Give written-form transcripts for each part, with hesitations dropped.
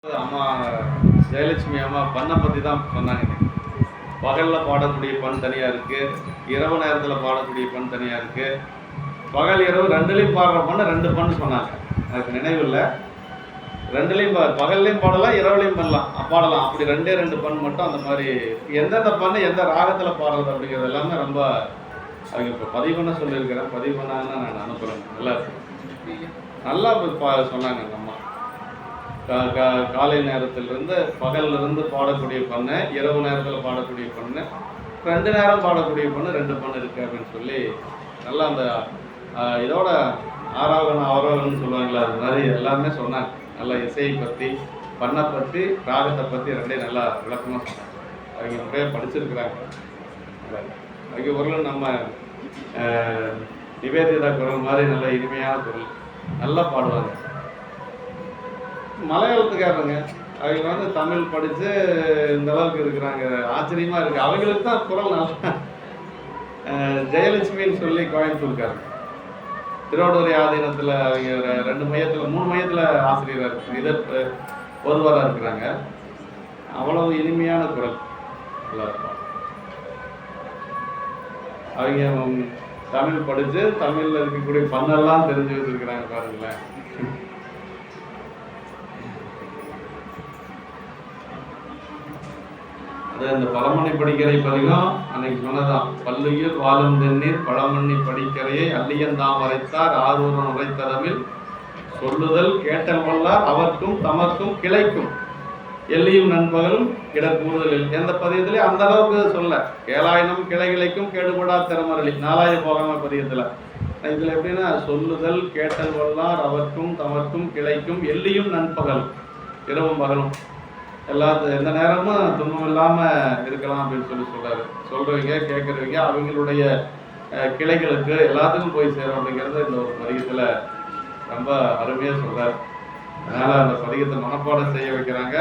அம்மா ஜெயலட்சுமி அம்மா பண்ணை பற்றி தான் சொன்னாங்க. பகலில் பாடக்கூடிய பண் தனியாக இருக்குது, இரவு நேரத்தில் பாடக்கூடிய பண் தனியாக இருக்குது. பகல் இரவு ரெண்டுலேயும் பாடுற பண்ண 2 பண்ணு சொன்னாங்க. எனக்கு நினைவில்லை. ரெண்டுலேயும் பகல்லையும் பாடலாம், இரவுலையும் பாடலாம். அப்படி 2 பண் மட்டும் அந்த மாதிரி எந்தெந்த பண்ணு எந்த ராகத்தில் பாடுறது அப்படிங்கிறது எல்லாமே ரொம்ப அவங்க இப்போ பதிவு பண்ண சொல்லியிருக்கிறேன். பதிவு பண்ணாங்கன்னா நான் அனுப்புகிறேன். நல்லா சொன்னாங்க அந்த அம்மா. காலை நேரத்திலிருந்து பகல்லிருந்து பாடக்கூடிய பண்ணு, இரவு நேரத்தில் பாடக்கூடிய பண்ணு, 2 நேரம் பாடக்கூடிய பண்ணு 2 பண்ணு இருக்குது அப்படின்னு சொல்லி நல்லா அந்த இதோட ஆரோகணம் அவரோகணம்னு சொல்லுவாங்களா, அது மாதிரி எல்லாமே சொன்னாங்க. நல்லா இசையை பற்றி, பண்ணை பற்றி, ராகத்தை பற்றி 2 நல்லா விளக்கமாக சொன்னாங்க. அவங்க முறையாக படிச்சிருக்கிறாங்க. அவங்க குரல் நம்ம நிவேதிதா குரல் மாதிரி நல்ல இனிமையான குரல், நல்லா பாடுவாங்க. மலையாளத்துக்காரங்க அவங்க தமிழ் படித்து இந்த அளவுக்கு இருக்கிறாங்க, ஆச்சரியமாக இருக்குது. அவங்களுக்கு தான் குரல் நல்லா. ஜெயலட்சுமின்னு சொல்லி கோயம்புத்தூர்காரங்க, திருவாடூர் ஆதீனத்தில் அவங்க 2 மையத்தில் 3 மையத்தில் ஆசிரியராக இருக்கு, இதர் ஒருவராக இருக்கிறாங்க. அவ்வளவு இனிமையான குரல் நல்லா இருக்கும். அவங்க தமிழ் படித்து தமிழில் இருக்கக்கூடிய பண்ணெல்லாம் தெரிஞ்சு வச்சுருக்கிறாங்க பாருங்களேன். அது அந்த பழமொழி படிக்கரை பதிகம் அன்னைக்கு சொன்னதான். பல்லுயிர் வாழும் தென்னீர் பழமண்ணி படிக்கரையை அல்லியந்தாம் வரைத்தார் ஆரூரன் உரைத்ததமில் சொல்லுதல் கேட்டல் வல்லார் அவர்க்கும் தமக்கும் கிளைக்கும் எல்லியும் நண்பகலும் இடக்கூறுதலில். எந்த பதியத்திலே அந்த அளவுக்கு சொல்ல. கேளாயினும் கிளைகிளைக்கும் கேடுபடா திறமரளி 4வது போகாம பதியத்தில். இதில் எப்படின்னா சொல்லுதல் கேட்டல் வல்லார் அவர்க்கும் தமக்கும் கிளைக்கும் எல்லியும் நண்பகலும் இரவும் பகலும் எந்த நேரமும் துன்பம் இல்லாமல் இருக்கலாம் அப்படின்னு சொல்கிறாரு. சொல்கிறவங்க கேட்குறவங்க அவங்களுடைய கிளைகளுக்கு எல்லாத்துக்கும் போய் சேரும் அப்படிங்கிறது இந்த ஒரு பதிகத்தில் ரொம்ப அருமையாக சொல்கிறார். அதனால் அந்த பதிகத்தை மனப்பாடம் செய்ய வைக்கிறாங்க,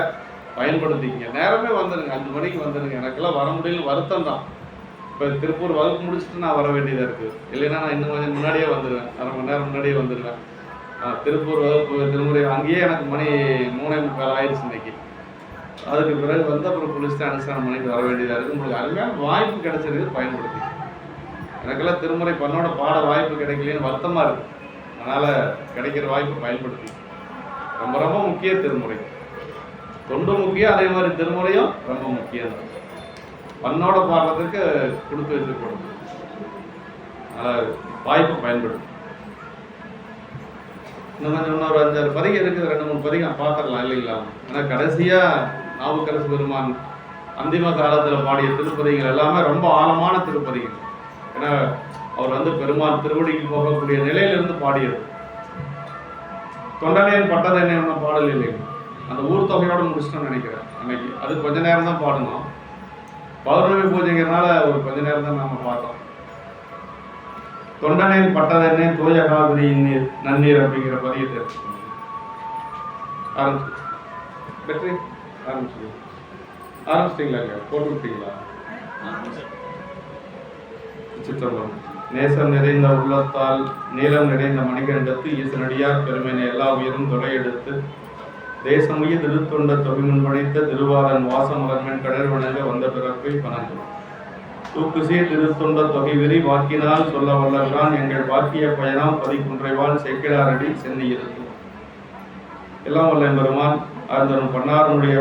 பயன்படுத்திக்கங்க. நேரமே வந்துடுங்க, 5 மணிக்கு வந்துடுங்க. எனக்கெல்லாம் வர முடியல, வருத்தம் தான். இப்போ திருப்பூர் வகுப்பு முடிச்சுட்டு நான் வர வேண்டியதாக இருக்குது. இல்லைன்னா நான் இன்னும் கொஞ்சம் முன்னாடியே வந்துடுவேன், 1/2 மணி நேரம் முன்னாடியே வந்துடுவேன். திருப்பூர் வகுப்பு திருமுறை அங்கேயே எனக்கு மணி 3:45 ஆயிடுச்சு இன்னைக்கு. அதுக்கு பிறகு அப்புறம் குளிச்சுட்டு அனுஷ்டானம் பண்ணிட்டு வர வேண்டியதாக இருக்குது. உங்களுக்கு அருமையான வாய்ப்பு கிடைச்சிருக்கு, பயன்படுத்தி. எனக்கெல்லாம் திருமுறை பண்ணோட பாட வாய்ப்பு கிடைக்கலன்னு வருத்தமாக இருக்குது. அதனால் கிடைக்கிற வாய்ப்பு பயன்படுத்தி. ரொம்ப ரொம்ப முக்கிய திருமுறை, தொண்டு முக்கியம், அதே மாதிரி திருமுறையும் ரொம்ப முக்கியம் தான். பண்ணோட பாடுறதுக்கு கொடுத்து வச்சுருக்கணும். அதனால் வாய்ப்பு பயன்படுத்தி. இன்னும் ஒரு 5-6 பதிகம் இருக்குது, 2-3 பதிகம் பார்த்துடலாம் இல்லைங்களா? ஏன்னா கடைசியாக நாவுக்கரசு பெருமான் அந்திம காலத்தில் பாடிய திருப்பதிகள் எல்லாமே ரொம்ப ஆழமான திருப்பதிகள். ஏன்னா அவர் பெருமான் திருவடிக்கு போகக்கூடிய நிலையிலிருந்து பாடியது. தொண்டனையன் பட்டதனை ஒன்றும் பாடல் இல்லைங்க, அந்த ஊர் தொகையோடு முடிச்சிட்டோம்னு நினைக்கிறேன் அன்னைக்கு. அது கொஞ்ச நேரம் தான் பாடணும், பௌர்ணமி பூஜைங்கிறதுனால ஒரு கொஞ்ச நேரம் தான் நாம் பார்த்தோம். தொண்டனையன் பட்டதனை தூய காவிரியின் நீர் நன்னீர் அப்படிங்கிற பதியத்தை ஆரம்பிச்சிட்டீங்களா? போட்டு விட்டீங்களா? சித்திரம் நேசம் நிறைந்த உள்ளத்தால் நீளம் நிறைந்த மணிகண்டத்து ஈசனடியார் பெருமையினை எல்லா உயிரும் தொலையெடுத்து தேசமுய திருத்தொண்ட தொகைமுன் படைத்த திருவாரன் வாசமலர்மன் கடல் வணங்க வந்த பிறப்பை பணங்கள் தூக்குசீ திருத்தொண்ட தொகை விரி வாக்கினால் சொல்ல வல்லவரான் எங்கள் வாக்கிய பயனாம் பதிக்குன்றைவான் செக்கிடாரடி சென்னியிருக்கும். எல்லாம் வல்ல பெருமான் அருந்தரும் பன்னாரனுடைய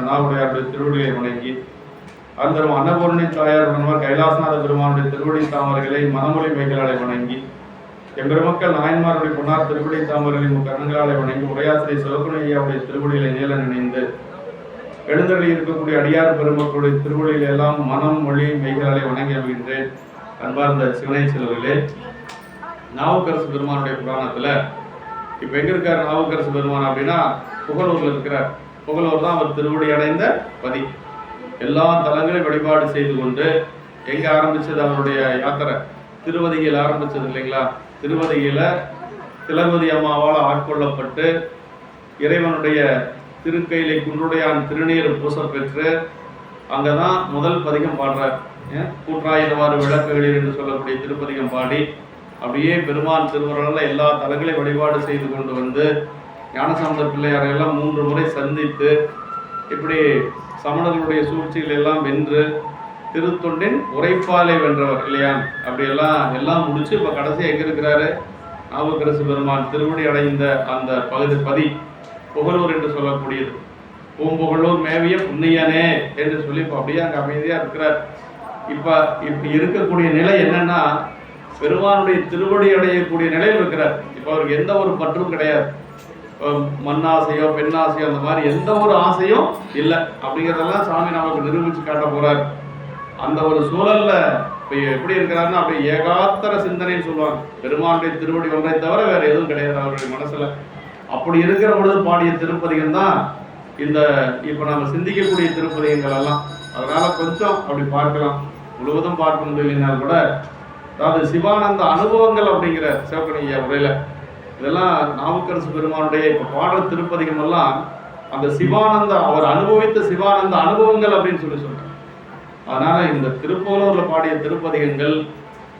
நாவுடையாருடைய திருவடியை வணங்கி அருந்தரும் அன்னபூர்ணி தாயார் உடன்பார் கைலாசநாத பெருமானுடைய திருவடி தாமர்களை மனமொழி மைகளாலை வணங்கி எம்பெருமக்கள் நாயன்மாருடைய பொன்னார் திருவடி தாமர்களின் கரங்களாலை வணங்கி உரையாசிரிய சிவகுணையாவுடைய திருவடிகளை நீல நினைந்து எழுந்தருளி இருக்கக்கூடிய அடியார் பெருமக்களுடைய திருவடியில் எல்லாம் மனம் மொழி மெய்களாலை வணங்கி வருகின்றேன். அன்பார்ந்த சிவனை செல்வர்களே, நாவுக்கரசு பெருமானுடைய புராணத்தில் இப்போ எங்கே இருக்கார் நாவுக்கரசு பெருமான் அப்படின்னா புகழூரில் இருக்கிறார். புகழூர் தான் அவர் திருவடி அடைந்த பதி. எல்லா தலங்களையும் வழிபாடு செய்து கொண்டு எங்கே ஆரம்பித்தது அவருடைய யாத்திரை? திருவதிகையில் ஆரம்பித்தது இல்லைங்களா? திருவதிகையில் திலகவதி அம்மாவால் ஆட்கொள்ளப்பட்டு இறைவனுடைய திருக்கையிலை குன்றுடையான் திருநீர் பூச பெற்று அங்கே தான் முதல் பதிகம் பாடுறார். கூற்றாயிரவாறு விளக்குகளில் என்று சொல்லக்கூடிய திருப்பதிகம் பாடி அப்படியே பெருமான் திருவருளால் எல்லா தலங்களையும் வழிபாடு செய்து கொண்டு ஞானசம்பந்த பிள்ளையாரை எல்லாம் 3 முறை சந்தித்து இப்படி சமணர்களுடைய சூழ்ச்சிகள் எல்லாம் வென்று திருத்தொண்டின் உரைப்பாலை வென்றவர் இல்லையா? அப்படி எல்லாம் முடிச்சு இப்போ கடைசி எங்கே இருக்கிறாரு? நாவுக்கரசு பெருமான் திருவடி அடைந்த அந்த பதி புகழூர் என்று சொல்லக்கூடியது. பூம்புகழூர் மேவிய புண்ணியனே என்று சொல்லி இப்போ அப்படியே அங்கே அமைதியாக இருக்கிறார். இப்போ இருக்கக்கூடிய நிலை என்னன்னா, பெருமானுடைய திருவடி அடையக்கூடிய நிலையில் இருக்கிறார். இப்போ அவருக்கு எந்த ஒரு பற்றும் கிடையாது. மண்ணாசையோ பெண்ணாசையோ அந்த மாதிரி எந்த ஒரு ஆசையும் இல்லை அப்படிங்கிறதெல்லாம் சாமி நமக்கு நிரூபித்து காட்ட போறார். அந்த ஒரு சூழல்ல இப்போ எப்படி இருக்கிறாருன்னா, அப்படி ஏகாத்தர சிந்தனைன்னு சொல்லுவாங்க. பெருமானுடைய திருவடி ஒன்றை தவிர வேற எதுவும் கிடையாது அவருடைய மனசுல. அப்படி இருக்கிற பொழுது பாடிய திருப்பதிகள் தான் இந்த இப்போ நம்ம சிந்திக்கக்கூடிய திருப்பதிகள் எல்லாம். அதனால கொஞ்சம் அப்படி பார்க்கலாம், முழுவதும் பார்க்க முடியலனா கூட. அதாவது சிவானந்த அனுபவங்கள் அப்படிங்கிற சிவகணிய முறையில இதெல்லாம் நாவுக்கரசு பெருமானுடைய இப்போ பாடுற திருப்பதிகம் எல்லாம் அந்த சிவானந்த அவர் அனுபவித்த சிவானந்த அனுபவங்கள் அப்படின்னு சொல்றாங்க. அதனால இந்த திருப்போலூர்ல பாடிய திருப்பதிகங்கள்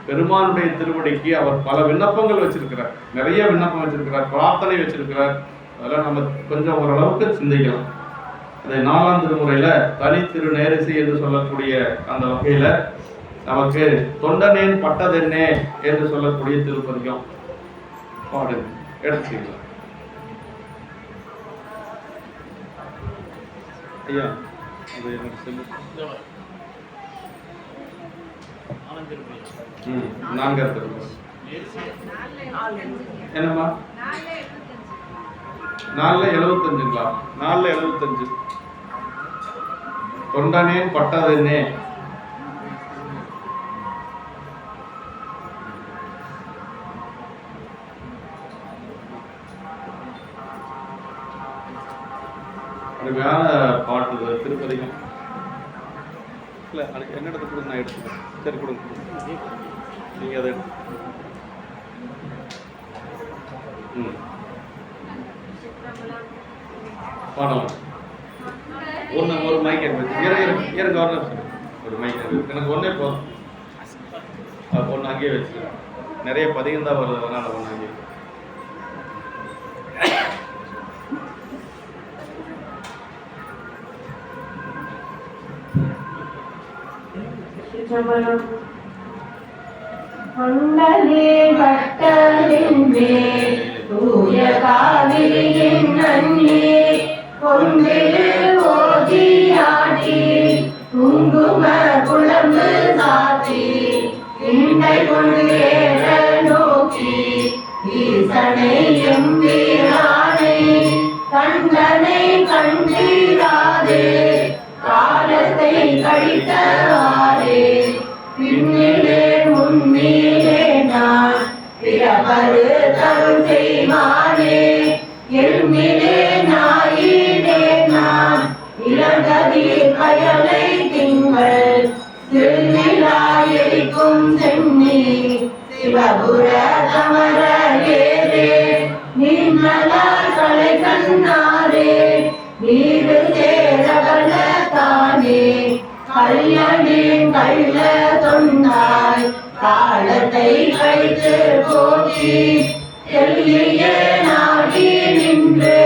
பெருமானுடைய திருவடிக்கு அவர் பல விண்ணப்பங்கள் வச்சிருக்கிறார், நிறைய விண்ணப்பம் வச்சிருக்கிறார், பிரார்த்தனை வச்சிருக்கிறார். அதெல்லாம் நம்ம கொஞ்சம் ஓரளவுக்கு சிந்திக்கலாம். அதை 4ஆம் திருமுறையில தனி திரு நேரிசை என்று சொல்லக்கூடிய அந்த வகையில நமக்கு தொண்டனேன் பட்டதென்னே என்று சொல்லக்கூடிய திருப்பதிகம் பாடு எடுத்துக்கலாம். ஐயா அது எனக்கு சொல்லு. 4ஆம் திருமுறை என்னம்மா? 475ங்களா? 475 தொண்டனேன் பட்டதென்னே. அருமையான பாட்டு திருப்பதிகம். இல்லை அதுக்கு என்னிடத்து கொடுங்க, நான் எடுத்துக்கிறேன். சரி கொடுங்க, நீங்கள் அதை பாடலாம். ஒரு மைக் எனக்கு வரணும் சார். ஒரு மைக் எனக்கு ஒன்றே போதும். ஒன்று அங்கேயே வச்சுக்கிறேன். நிறைய பதிகம் தான் வருது, அதனால் ஒன்று அங்கேயே. கொண்டலே பட்டதின்றே தூய காவிரியின் நன்னே கொண்டிரு ஓதியாட்டி குங்கும குழம்பு சாத்தி இண்டை கொண்டேற நோக்கி ஈசனை எம்பீரானை கண்டனை கண்டீராதே காலத்தை கழித்தவாறே பின்னிலே முன்னிலே நான் பிறப்பரு தருள் செய்வானே எண்ணிலே நாயினே நான் இளங்கதி கயலை திங்கள் திருநிலாயெரிக்கும் சென்னி சிவபுர தமரேரே நின்மலார் கலை கண்ணாரே நீரு சேரவல தானே கல்யாணின் கள்ள தொண்டாய் காலத்தை கழித்து போற்றி தெல்லியே நாடி நின்று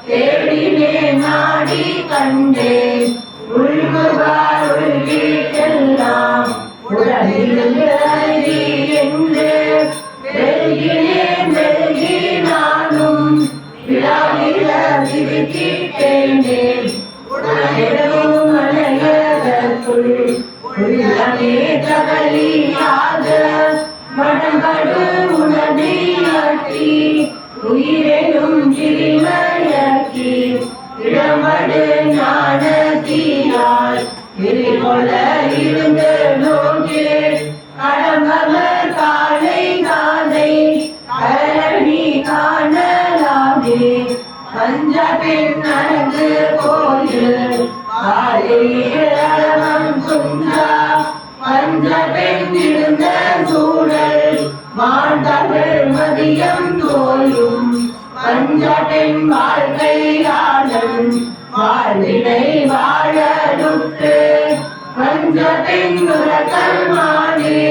தேடினே நாடி கண்டேன் உள்குவார் உள்வீட்டெல்லாம் உடலில் அருகி என்று வெல்கினேன் வெல்கி நானும் விழாவில சிரிக்கிட்டேனே உடலிடவும் மலையதற்குள் உள்ளமே தகலியாக மடம்படு உணர்ந்தியாற்றி உயிரெனும் சிறிமையாக்கி இடமடு ஞானத்தினால் விரிகொள்ள இருந்து நோக்கி கடம்பவர் காலை காலை கரணி காணலாமே பஞ்ச பெண் அழகு கோயில் காலையிழமம் சுந்தா பஞ்ச பெண் இருந்த சூழல் மாண்டவள் மதியம் தோயும் பஞ்ச பெண் வாழ்க்கையாளன் வாழ்வினை வாழலுக்கு பஞ்ச பெண் உலகமானே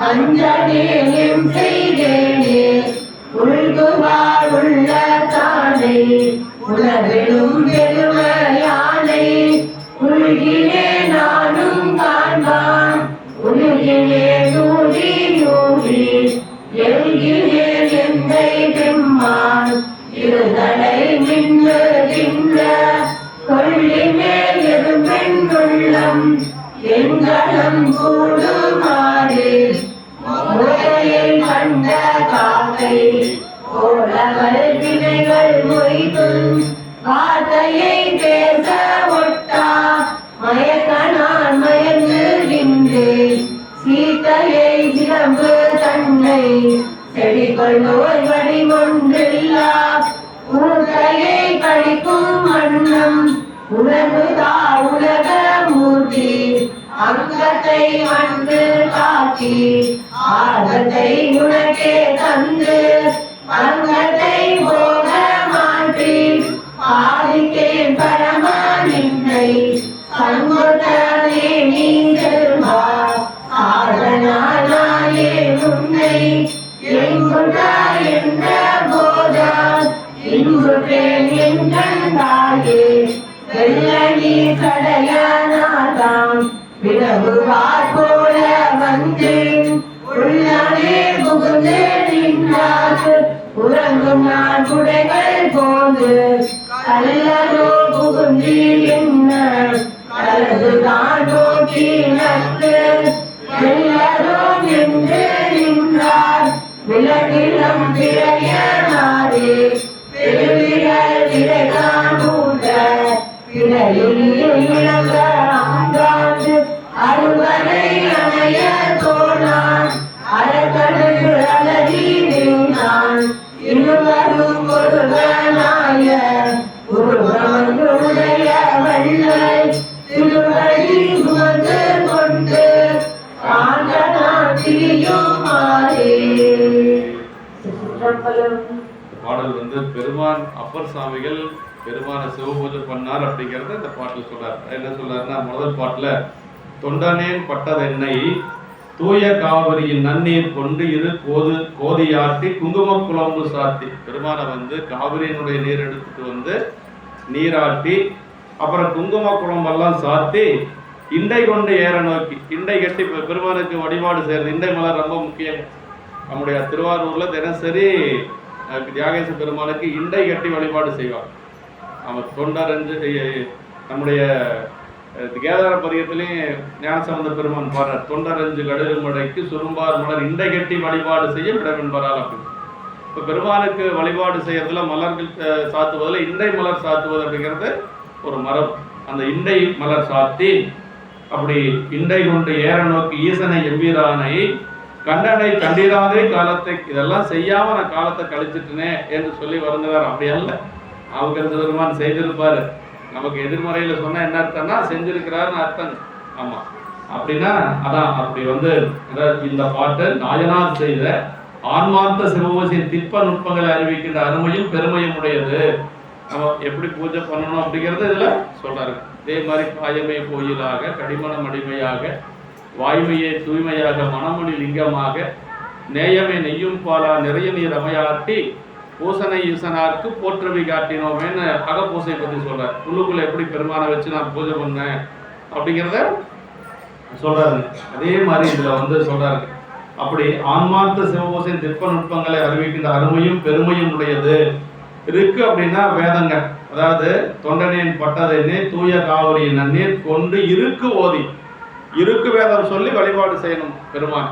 அஞ்சனேயும் செய்தேனே உள்குவார் உள்ள தானே மங்களம் கூடுமாறு முறையை கண்ட காக்கை ஓலவல் வினைகள் மொய்தும் வார்த்தையை பேச ஒட்டா மயக்கனான் மயங்கு நின்றேன் சீத்தையை சிலம்பு தன்னை செடிகள் நோய் வடிவொன்றில்லா ஊத்தையை கழிக்கும் வண்ணம் உணர்வுதா உலக மூர்த்தி அங்கத்தை வந்து காட்டி ஆகத்தை உனக்கே தந்து அங்கத்தை போக மாற்றி பாதிக்கேன் பரமா நின்னை சண்முகனே நீ செல்வா சாதனாயே உன்னை எங்குடா என்ற போதா இன்புற்றேன் என் கண்டாயே வெள்ளி கடையானாதான் விலகுவார் போல வந்தேன் உள்ளே புகுந்து நின்றாக்கு உறங்கும் நான் குடைகள் போது கல்லரோ புகுந்து என்ன கலதுதான் நோக்கி நட்டு எல்லாரும் என்று நின்றார் விலகிலம் திரையனாரே பெருவிரல் திரைதான் ஊன்ற இளங்க அங்காந்து அறுவரை அணைய தோணான் அறக்கடுக்கு அழகி நான் இருவரும் ஒருவனாய ஒருவனுடைய வள்ளை திருவழி சுமந்து கொண்டு ஆண்டனாட்டியுமாறே. பாடல் வந்து பெருமான் அப்பர் சாமிகள் பெருமான சிவபூஜை பண்ணார் அப்படிங்கிறத இந்த பாட்டில் சொல்றார். என்ன சொல்றாருன்னா, முதல் பாட்டுல தொண்டனேன் பட்டதென்னை தூய காவிரியின் நன்னீர் கொண்டு இரு கோதியாட்டி குங்கும குழம்பு சாத்தி. பெருமானை வந்து காவிரியினுடைய நீர் எடுத்துட்டு வந்து நீராட்டி அப்புறம் குங்கும குழம்பெல்லாம் சாத்தி இண்டை கொண்டு ஏற நோக்கி இண்டை கட்டி பெருமானுக்கு வழிபாடு செய்யறது. இண்டை மலர் ரொம்ப முக்கியம். நம்முடைய திருவாரூர்ல தினசரி தியாகேச பெருமானுக்கு இண்டை கட்டி வழிபாடு செய்வார். நம்ம தொண்டரஞ்சு நம்முடைய கேதார பதிகத்திலையும் ஞானசம்பந்த பெருமான் பாடுறார், தொண்டரஞ்சு கடுகுமடைக்கு சுரும்பார் மலர் இண்டை கட்டி வழிபாடு செய்ய விடவென்பரால் அப்படின்னு. இப்போ பெருமானுக்கு வழிபாடு செய்யறதுல மலர்கள் சாத்துவதில் இண்டை மலர் சாத்துவது அப்படிங்கிறது ஒரு மரம். அந்த இண்டை மலர் சாத்தி அப்படி இண்டை கொண்டு ஏற நோக்கி ஈசனை எம்பீரானை கண்டனை கண்டிராதே காலத்தை இதெல்லாம் செய்யாம நான் காலத்தை கழிச்சிட்டனே என்று சொல்லி வருந்தவர். அப்படி அல்ல, அவங்களுக்கு பெருமான் செய்திருப்பாரு. நமக்கு எதிர்மறையில சொன்னா என்ன அர்த்தம்னா செஞ்சிருக்கிறாருன்னு அர்த்தம். ஆமா, அப்படின்னா அதான் அப்படி வந்து இந்த பாட்டு நாயனார் செய்த ஆன்மார்த்த சிவபூஜையின் திட்ப நுட்பங்களை அறிவிக்கின்ற அருமையும் பெருமையும் உடையது. நம்ம எப்படி பூஜை பண்ணணும் அப்படிங்கிறது இதுல சொல்றாரு. இதே மாதிரி காயமை கோயிலாக, கடிமணம் அடிமையாக, வாய்மையை தூய்மையாக, மணமொழி லிங்கமாக, நேயமை நெய்யும் பாலா நிறைய நீர் அமையாட்டி பூசனை ஈசனாருக்கு போற்றவி காட்டினோமேன்னு அகப்பூசை பற்றி சொல்றாரு. உள்ளுக்குள்ள எப்படி பெருமானை வச்சு நான் பூஜை பண்ணேன் அப்படிங்கிறத சொல்றாரு. அதே மாதிரி இதுல வந்து சொல்றாரு, அப்படி ஆன்மார்த்த சிவபூசையின் திட்ப நுட்பங்களை அறிவிக்கின்ற அருமையும் பெருமையும் உடையது இருக்கு. அப்படின்னா வேதங்கள், அதாவது தொண்டனின் பட்டதென்னே தூய காவிரியின் நன்னீர் கொண்டு இருக்கு ஓதி, இருக்கு வேதம் சொல்லி வழிபாடு செய்யணும் பெருமான்.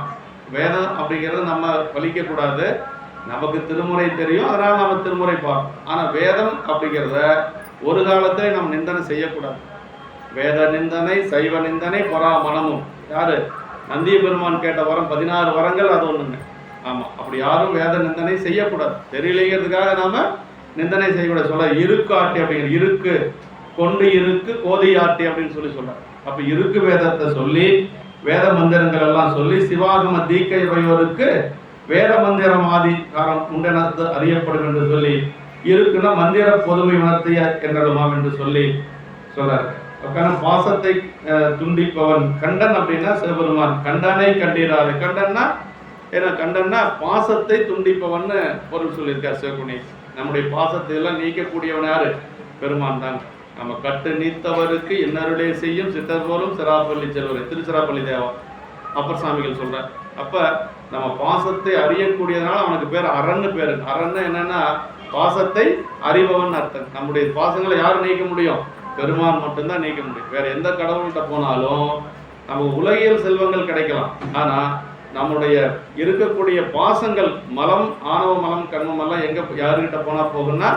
வேதம் அப்படிங்கிறது நம்ம பலிக்க கூடாது. நமக்கு திருமுறை தெரியும், அதனால நம்ம திருமுறை பார்ப்போம். ஆனா வேதம் அப்படிங்கிறத ஒரு காலத்துல நம்ம நிந்தனை செய்யக்கூடாது. வேத நிந்தனை, சைவ நிந்தனை, பராமணமும். யாரு? நந்திய பெருமான் கேட்ட வரம் 16 வரங்கள், அது ஒண்ணுங்க. ஆமா, அப்படி யாரும் வேத நிந்தனை செய்யக்கூடாது. தெரியலைங்கிறதுக்காக நாம நிந்தனை செய்யக்கூடாது. சொல்ல இருக்கு ஆட்டி அப்படிங்கிற இருக்கு கொண்டு இருக்கு கோதியாட்டி அப்படின்னு சொல்லி சொல்றாரு. அப்ப இருக்கு வேதத்தை சொல்லி வேத மந்திரங்கள் எல்லாம் சொல்லி சிவாகம தீக்கை வையோருக்கு வேத மந்திரம் ஆதிகாரம் உண்டெனது அறியப்படும் என்று சொல்லி இருக்குன்னா மந்திர பொதுமை உணர்த்திய என்றலுமாம் என்று சொல்லி சொல்றாரு. பாசத்தை துண்டிப்பவன் கண்டன் அப்படின்னா சிவபெருமான். கண்டனை கண்டீராது. கண்டன்னா ஏன்னா கண்டன்னா பாசத்தை துண்டிப்பவன் பொருள் சொல்லியிருக்கார் சிவகுணி. நம்முடைய பாசத்தை எல்லாம் நீக்கக்கூடியவன் யாரு? பெருமான் தான். நம்ம கட்டு நீத்தவருக்கு இன்னருளே செய்யும் சித்தர் போலும் சிராப்பள்ளி செல்வரை, திருச்சிராப்பள்ளி தேவா அப்பர் சாமிகள் சொல்ற. அப்ப நம்ம பாசத்தை அறியக்கூடியதுனால அவனுக்கு பேர் அரண்னு பேரு. அரண்னு என்னன்னா பாசத்தை அறிபவன் அர்த்தம். நம்முடைய பாசங்களை யாரும் நீக்க முடியும்? பெருமான் மட்டும்தான் நீக்க முடியும். வேற எந்த கடவுள்கிட்ட போனாலும் நமக்கு உலகியல் செல்வங்கள் கிடைக்கலாம், ஆனா நம்முடைய இருக்கக்கூடிய பாசங்கள், மலம், ஆணவ மலம், கண்மம் எல்லாம் எங்க யாருக்கிட்ட போனா போகும்னா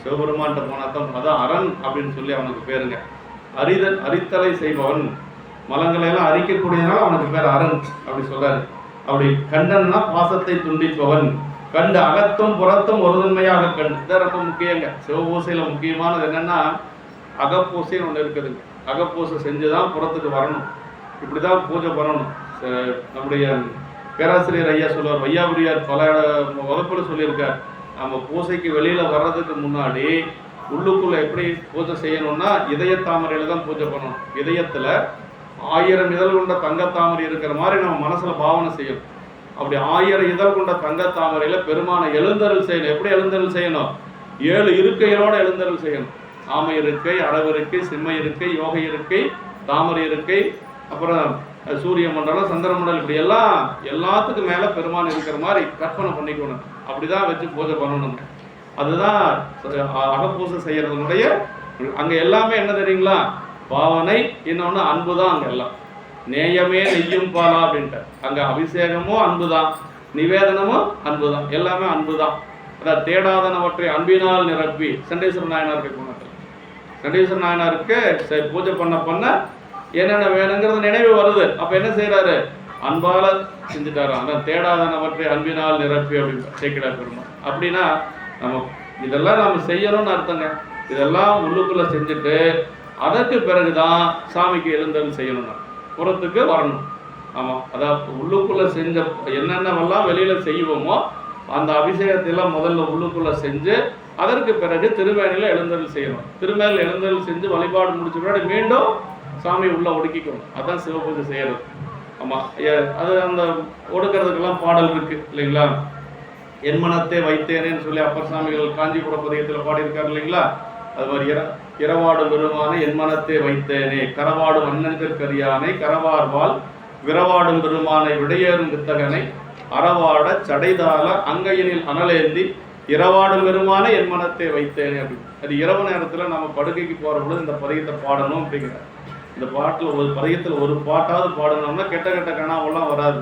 சிவபெருமான்கிட்ட போனா தான். அதான் அரண் அப்படின்னு சொல்லி அவனுக்கு பேருங்க. அரித்தலை செய்பவன், மலங்களை எல்லாம் அரிக்கக்கூடியதுனால அவனுக்கு பேர் அரண் அப்படி சொல்றாரு. அப்படி கண்டன்னா பாசத்தை துண்டிப்பவன், கண்டு அகத்தும் புறத்தும் ஒருதன்மையாக கண்டு. இதான் ரொம்ப முக்கியங்க. சிவபூசையில முக்கியமானது என்னன்னா அகப்பூசைன்னு ஒன்று இருக்குதுங்க. அகப்பூசை செஞ்சுதான் புறத்துக்கு வரணும், இப்படிதான் பூஜை பண்ணணும். நம்முடைய பேராசிரியர் ஐயா சொல்லுவார், வையாபுரியார் பல வகுப்புல சொல்லியிருக்கார், நம்ம பூசைக்கு வெளியில வர்றதுக்கு முன்னாடி உள்ளுக்குள்ள எப்படி பூஜை செய்யணும்னா இதய தாமரையில தான் பூஜை பண்ணணும். இதயத்துல 1000 இதழ் கொண்ட தங்கத்தாமரை இருக்கிற மாதிரி நம்ம மனசுல பாவனை செய்யணும். அப்படி 1000 இதழ் கொண்ட தங்கத்தாமரையில பெருமான எழுந்தருள் செய்யணும். எப்படி எழுந்தருள் செய்யணும்? 7 இருக்கைகளோட எழுந்தருள் செய்யணும். ஆமை இருக்கை, அடவு இருக்கை, சிம்ம இருக்கை, யோக இருக்கை, தாமரை இருக்கை, அப்புறம் சூரிய மண்டலம், சந்திர மண்டலம், இப்படி எல்லாம் எல்லாத்துக்கும் மேல பெருமான் இருக்கிற மாதிரி கற்பனை பண்ணிக்கணும். அப்படிதான் வச்சு பூஜை பண்ணணுங்க. அதுதான் அகப்பூசை செய்யறதுனுடைய அங்க எல்லாமே என்ன தெரியுங்களா? பாவனை, இன்னொன்னு அன்பு தான். அங்க எல்லாம் நேயமே நெய்யும் பாலா அப்படின்ட்டு அங்க அபிஷேகமும் அன்புதான், நிவேதனமும் அன்புதான், எல்லாமே அன்புதான். அதாவது தேடாதனவற்றை அன்பினால் நிரப்பி சண்டீஸ்வர நாயனாருக்கு குணத்தில் சண்டீஸ்வர நாயனாருக்கு பூஜை பண்ண என்னென்ன வேணுங்கிறது நினைவு வருது. அப்ப என்ன செய்யறாரு? அன்பால செஞ்சுட்டாரு. அதான் தேடாதனவற்றை அன்பினால் நிரப்பி அப்படின்னு சேக்கிடார் பெருமாள். அப்படின்னா நம்ம இதெல்லாம் நம்ம செய்யணும்னு அர்த்தங்க. இதெல்லாம் உள்ளுக்குள்ள செஞ்சுட்டு அதற்கு பிறகுதான் சாமிக்கு எழுந்தருள் செய்யணும், புறத்துக்கு வரணும். ஆமா, அதாவது உள்ளுக்குள்ள செஞ்ச என்னென்னவெல்லாம் வெளியில செய்வோமோ அந்த அபிஷேகத்தெல்லாம் முதல்ல உள்ளுக்குள்ள செஞ்சு அதற்கு பிறகு திருவேணியில எழுந்தருள் செய்யணும். திருவேணியில் எழுந்தருள் செஞ்சு வழிபாடு முடிச்ச பின்னாடி மீண்டும் சாமி உள்ள ஒடுக்கிக்கணும். அதான் சிவபூஜை செய்யறது. ஆமா, அது அந்த ஒடுக்கிறதுக்கெல்லாம் பாடல் இருக்கு இல்லைங்களா? என் மனத்தை வைத்தேனேன்னு சொல்லி அப்பர் சாமிகள் காஞ்சிபுர பதிகத்தில் பாடியிருக்காரு இல்லைங்களா? அது மாதிரி இரவாடும் பெருமானை என் மனத்தை வைத்தேனே, கரவாடும் அண்ணன்கரியானை கரவார்வால் விரவாடும் பெருமானை விடையேறும் வித்தகனை அறவாட சடைதால அங்கையினில் அனலேந்தி இரவாடும் பெருமானை என் மனத்தை வைத்தேனே அப்படின்னு. அது இரவு நேரத்தில் நம்ம படுக்கைக்கு போகிற பொழுது இந்த பதிகத்தை பாடணும் அப்படிங்கிறார். இந்த பாட்டில் ஒரு பதிகத்தில் ஒரு பாட்டாவது பாடணும்னா கெட்ட கெட்ட கனாவெல்லாம் வராது.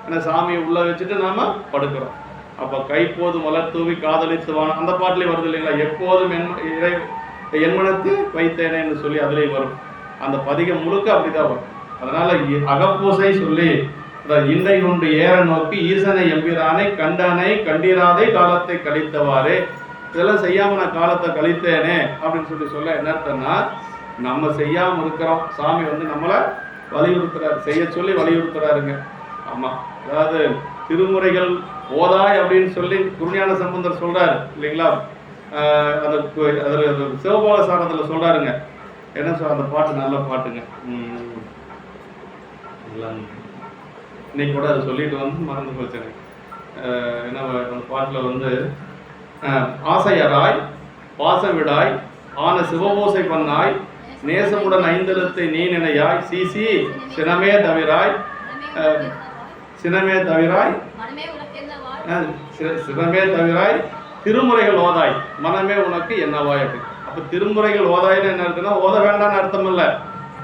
ஏன்னா சாமியை உள்ள வச்சுட்டு நாம படுக்கிறோம். அப்போ கைப்போது மலர் தூவி காதலித்து வான அந்த பாட்டிலே வருது இல்லைங்களா? எப்போதும் என் மனத்தை வைத்தேனேன்னு சொல்லி அதுலேயும் வரும். அந்த பதிகம் முழுக்க அப்படிதான் வரும். அதனால அகப்பூசை சொல்லி இன்றை கொண்டு ஏற நோக்கி ஈசனை எம்பிரானை கண்டானை கண்டீராதே காலத்தை கழித்தவாறே. இதெல்லாம் செய்யாம நான் காலத்தை கழித்தேனே அப்படின்னு சொல்ல என்ன அர்த்தம்னா, நம்ம செய்யாம இருக்கிறோம், சாமி நம்மளை வலியுறுத்துறாரு, செய்ய சொல்லி வலியுறுத்துறாருங்க. ஆமா, அதாவது திருமுறைகள் ஓதாய் அப்படின்னு சொல்லி குருஞான சம்பந்தர் சொல்றாரு இல்லைங்களா? அதில் சிவபால சாரத்தில் சொல்றாருங்க. என்ன அந்த பாட்டு நல்ல பாட்டுங்க. இன்னைக்கு கூட அதை சொல்லிட்டு மறந்து போச்சுங்க. என்ன அந்த பாட்டில் ஆசையராய் பாசம் விடாய் ஆன சிவபூசை பண்ணாய் நேசமுடன் ஐந்தெழுத்தை நீ நினையாய் சீசி சினமே தவிராய் சினமே தவிராய் சினமே தவிராய் திருமுறைகள் ஓதாய் மனமே உனக்கு என்னவாய் அப்படின்னு. அப்ப திருமுறைகள் ஓதாய்னு என்ன இருக்குன்னா ஓத வேண்டாம்னு அர்த்தம் இல்ல,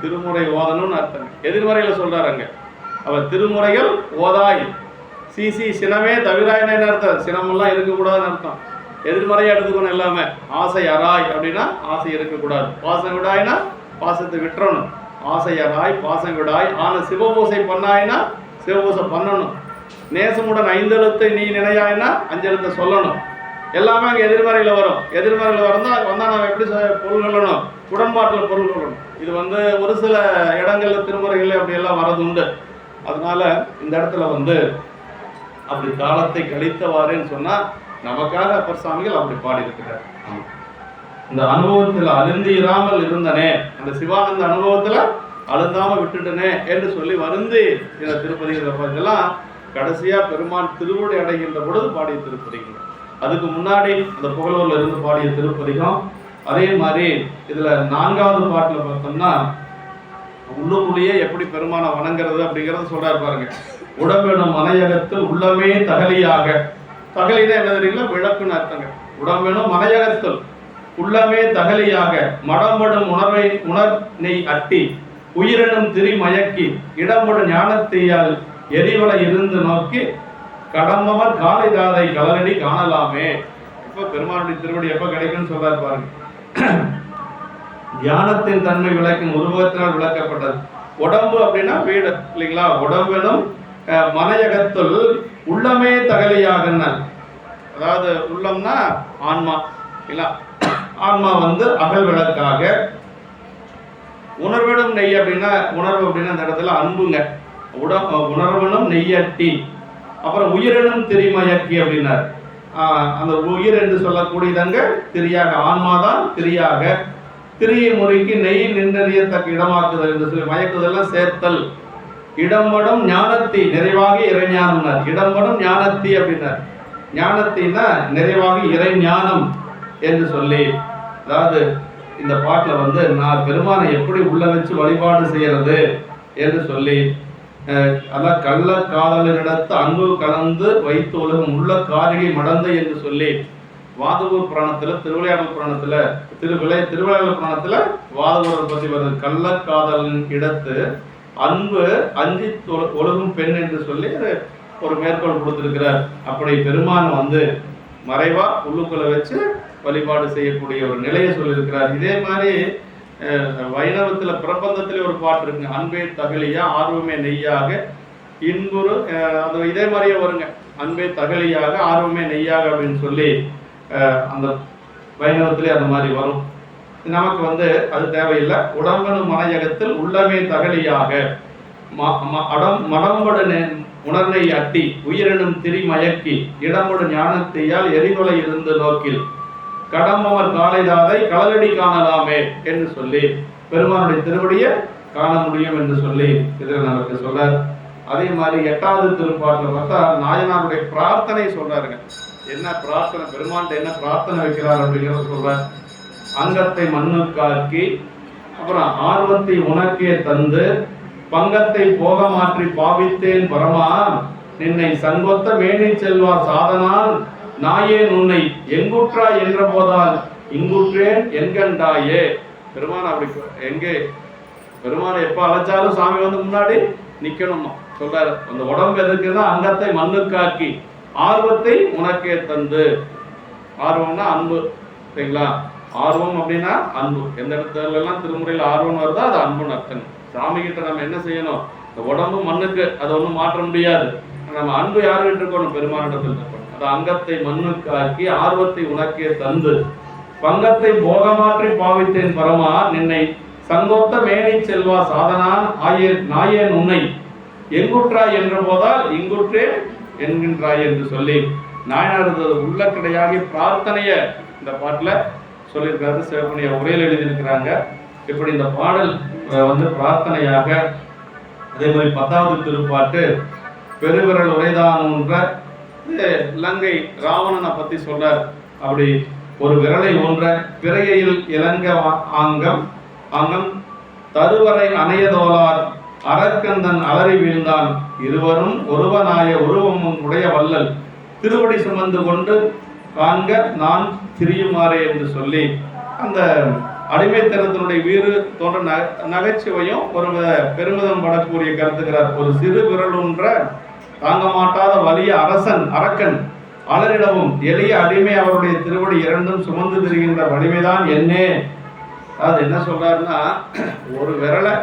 திருமுறை ஓதணும்னு அர்த்தம். எதிர்மறையில சொல்றாருங்க. அவர் திருமுறைகள் ஓதாய் சிசி சினமே தவிராய்னா என்ன அர்த்தம்? சினமெல்லாம் இருக்கக்கூடாதுன்னு அர்த்தம். எதிர்மறையா எடுத்துக்கணும் எல்லாமே. ஆசை அராய் அப்படின்னா ஆசை இருக்கக்கூடாது. பாசம் விடாய்னா பாசத்தை விட்டுறணும். ஆசை அராய் பாசம் விடாய் ஆன சிவபூசை பண்ணாய்னா சிவபூசை பண்ணணும். நேசமுடன் ஐந்தெழுத்தை நீ நினையாய்னா 5 எழுத்தை சொல்லணும். எல்லாமே அங்கே எதிர்மறையில் வரும். எதிர்மறையில் வந்தால் நம்ம எப்படி பொருள் கொள்ளணும்? உடன்பாட்டில் பொருள் கொள்ளணும். இது ஒரு சில இடங்கள்ல திருமுறைகள் அப்படி எல்லாம் வரது உண்டு. அதனால இந்த இடத்துல அப்படி காலத்தை கழித்தவாறேன்னு சொன்னா நமக்காக அப்பர் சாமிகள் அப்படி பாடியிருக்கிறார். இந்த அனுபவத்தில் அழுந்திராமல் இருந்தனே, அந்த சிவானந்த அனுபவத்துல அழுந்தாம விட்டுட்டனே என்று சொல்லி வருந்தி இந்த திருப்பதிகளை இதெல்லாம் கடைசியா பெருமான் திருவடி அடைகின்ற பொழுது பாடிய திருப்பதிகள். அதுக்கு முன்னாடி அந்த புகழூர்ல இருந்து பாடிய திருப்பதிகம். அதே மாதிரி இதுல 4வது பாட்டுல பார்த்தோம்னா உள்ளுக்குள்ளேயே எப்படி பெருமானை வணங்குறது அப்படிங்கறத சொல்றாரு பாருங்க. உடம்பெனும் மனையகத்தில் உள்ளமே தகலியாக. தகலினா என்ன தெரியுங்களா? விளக்குன்னு அர்த்தங்க. உடம்பெனும் மனையகத்தில் உள்ளமே தகலியாக மடம்படும் உணர்வை நெய் அட்டி உயிரினும் திரி மயக்கி இடம்படு ஞானத்தீயால் எரிவலை இருந்து நோக்கி கடம்பவர் காலை தாதை கலரடி காணலாமே. இப்ப பெருமானுடைய திருவடி எப்ப கிடைக்கும்னு சொல்றாரு பாருங்க. தியானத்தின் தன்மை விளக்கும் உருவத்தினால் விளக்கப்பட்டது. உடம்பு அப்படின்னா வீடு இல்லைங்களா? உடம்பிலும் மனையகத்துள் உள்ளமே தகலியாக, அதாவது உள்ளம்னா ஆன்மா இல்ல, ஆன்மா வந்து அகல் விளக்காக. உணர்விடும் நெய் அப்படின்னா, உணர்வு அப்படின்னா அந்த இடத்துல அன்புங்க. உணர்வனும் நெய்யட்டி. அப்புறம் உயிரினும் திரிமயக்கி அப்படின்னார். அந்த உயிர் என்று சொல்லக்கூடியதங்க திரியாக, ஆன்மாதான் திரியாக. திரியை முறைக்கு நெய் நின்றறியத்தக்க இடமாக்குதல் என்று சொல்லி மயக்குதெல்லாம் சேர்த்தல். இடம்படும் ஞானத்தி நிறைவாக இறைஞானம்னார். இடம்படும் ஞானத்தி அப்படின்னார். ஞானத்தின்னா நிறைவாக இறை ஞானம் என்று சொல்லி, அதாவது இந்த பாட்டில் வந்து நான் பெருமானை எப்படி உள்ள வச்சு வழிபாடு செய்யறது என்று சொல்லி, அதான் கள்ள காதலிடத்து அன்பு கலந்து வைத்து உலகம் உள்ள காரிகை மடந்தை என்று சொல்லி வாதவூர் புராணத்துல, திருவிளையாடல் புராணத்துல, திருவிளையாடல் புராணத்துல வாதவூரை பற்றி வருது. கள்ள காதலின் இடத்து அன்பு அஞ்சி ஒழுகும் பெண் என்று சொல்லி ஒரு மேற்கோள் கொடுத்திருக்கிறார். அப்படி பெருமான் வந்து மறைவா உள்ளுக்குள்ள வச்சு வழிபாடு செய்யக்கூடிய ஒரு நிலையை சொல்லியிருக்கிறார். இதே மாதிரி வைணவத்துல பிரபந்தத்திலே ஒரு பாட்டு இருக்குங்க, அன்பே தகலியா ஆர்வமே நெய்யாக இன்புறு, அது இதே மாதிரியே வருங்க, அன்பே தகலியாக ஆர்வமே நெய்யாக அப்படின்னு சொல்லி அந்த வைணவத்திலே அந்த மாதிரி வரும். நமக்கு வந்து அது தேவையில்லை. உடம்பனும் மனையகத்தில் உள்ளமே தகலியாக மடம்படு உணர்வை அட்டி உயிரினும் திரி மயக்கி இடம்படு ஞானத்தையால் எரிகொலை இருந்து நோக்கில் கடம்பவர் காலைதாதை களரடி காணலாமே என்று சொல்லி பெருமானுடைய திருவடியை காண முடியும் என்று சொல்லி இதில் நமக்கு சொல்றார். அதே மாதிரி 8வது திருப்பாட்டில் பார்த்தா நாயனாருடைய பிரார்த்தனை சொல்றாருங்க. என்ன பிரார்த்தனை, பெருமான் என்ன பிரார்த்தனை வைக்கிறார் அப்படிங்கிறத சொல்றார். அங்கத்தை மண்ணுக்காக்கி, அப்புறம் ஆர்வத்தை உனக்கே தந்து பங்கத்தை போக மாற்றி பாவித்தேன் பரமா நின்னை சங்கொத்த மேனி செல்வார் சாதனான் நாயேன் உன்னை எங்குற்றா என்ற போதால் இங்குற்றேன் என்கண்டாயே. பெருமான் அப்படி எங்கே பெருமானை எப்ப அழைச்சாலும் சாமி வந்து முன்னாடி நிக்கணுமா சொல்றாரு. அந்த உடம்பு எதுக்குன்னா அங்கத்தை மண்ணுக்காக்கி ஆர்வத்தை உனக்கே தந்து. ஆர்வம்னா அன்பு சரிங்களா? ஆர்வம் அப்படின்னா அன்பு. எந்த இடத்துல எல்லாம் திருமுறையில் ஆர்வம் வருதோ அது அன்புன்னு அர்த்தம். சாமி கிட்ட நம்ம என்ன செய்யணும்? இந்த உடம்பு மண்ணுக்கு, அதை ஒன்றும் மாற்ற முடியாது. நம்ம அன்பு யாருகிட்ட இருக்கணும்? பெருமானிடத்தில் இருக்கணும். அது அங்கத்தை மண்ணுக்காக்கி ஆர்வத்தை உனக்கே தந்து பங்கத்தை போக மாற்றி பாவித்தேன் பரமா நின்னை சங்கொத்த மேனி செல்வா சாதனான் நாயேன் உன்னை எங்குற்றாய் என்ற போதால் இங்குற்றே என்கின்றாய் என்று சொல்லி நாயனாரது உள்ள கிடையாகி பிரார்த்தனைய இந்த பாட்டில் சொல்லியிருக்காரு. சிவப்புடைய உரையில் எழுதியிருக்கிறாங்க. இப்படி இந்த பாடல் வந்து பிரார்த்தனையாக. அதே மாதிரி 10வது திருப்பாட்டு பெருவிரல் உரைதானன்ற இலங்கை ராவணனை பத்தி சொல்றார். அப்படி ஒரு விரலை ஒன்ற பிறையில் இலங்க ஆங்கம் அங்கம் தருவரை அணையதோலார் அரக்கந்தன் அலறி வீழ்ந்தான் இருவரும் ஒருவனாய உருவமும் உடைய வல்லல் திருவடி சுமந்து கொண்டு காண்க நான் திரியுமாறே என்று சொல்லி அந்த அடிமைத்தனத்தினுடைய வீறு தோன்ற நகைச்சுவையும் ஒரு பெருமிதம் படக்கூடிய கருத்துக்கிறார். ஒரு சிறு விரல் ஒன்ற தாங்க மாட்டாத வலிய அரக்கன் அலரிடவும் எளிய அடிமை அவருடைய திருவடி இரண்டும் சுமந்து திரிகின்ற வலிமைதான் என்னே. அது என்ன சொல்றாருன்னா, ஒரு விரலை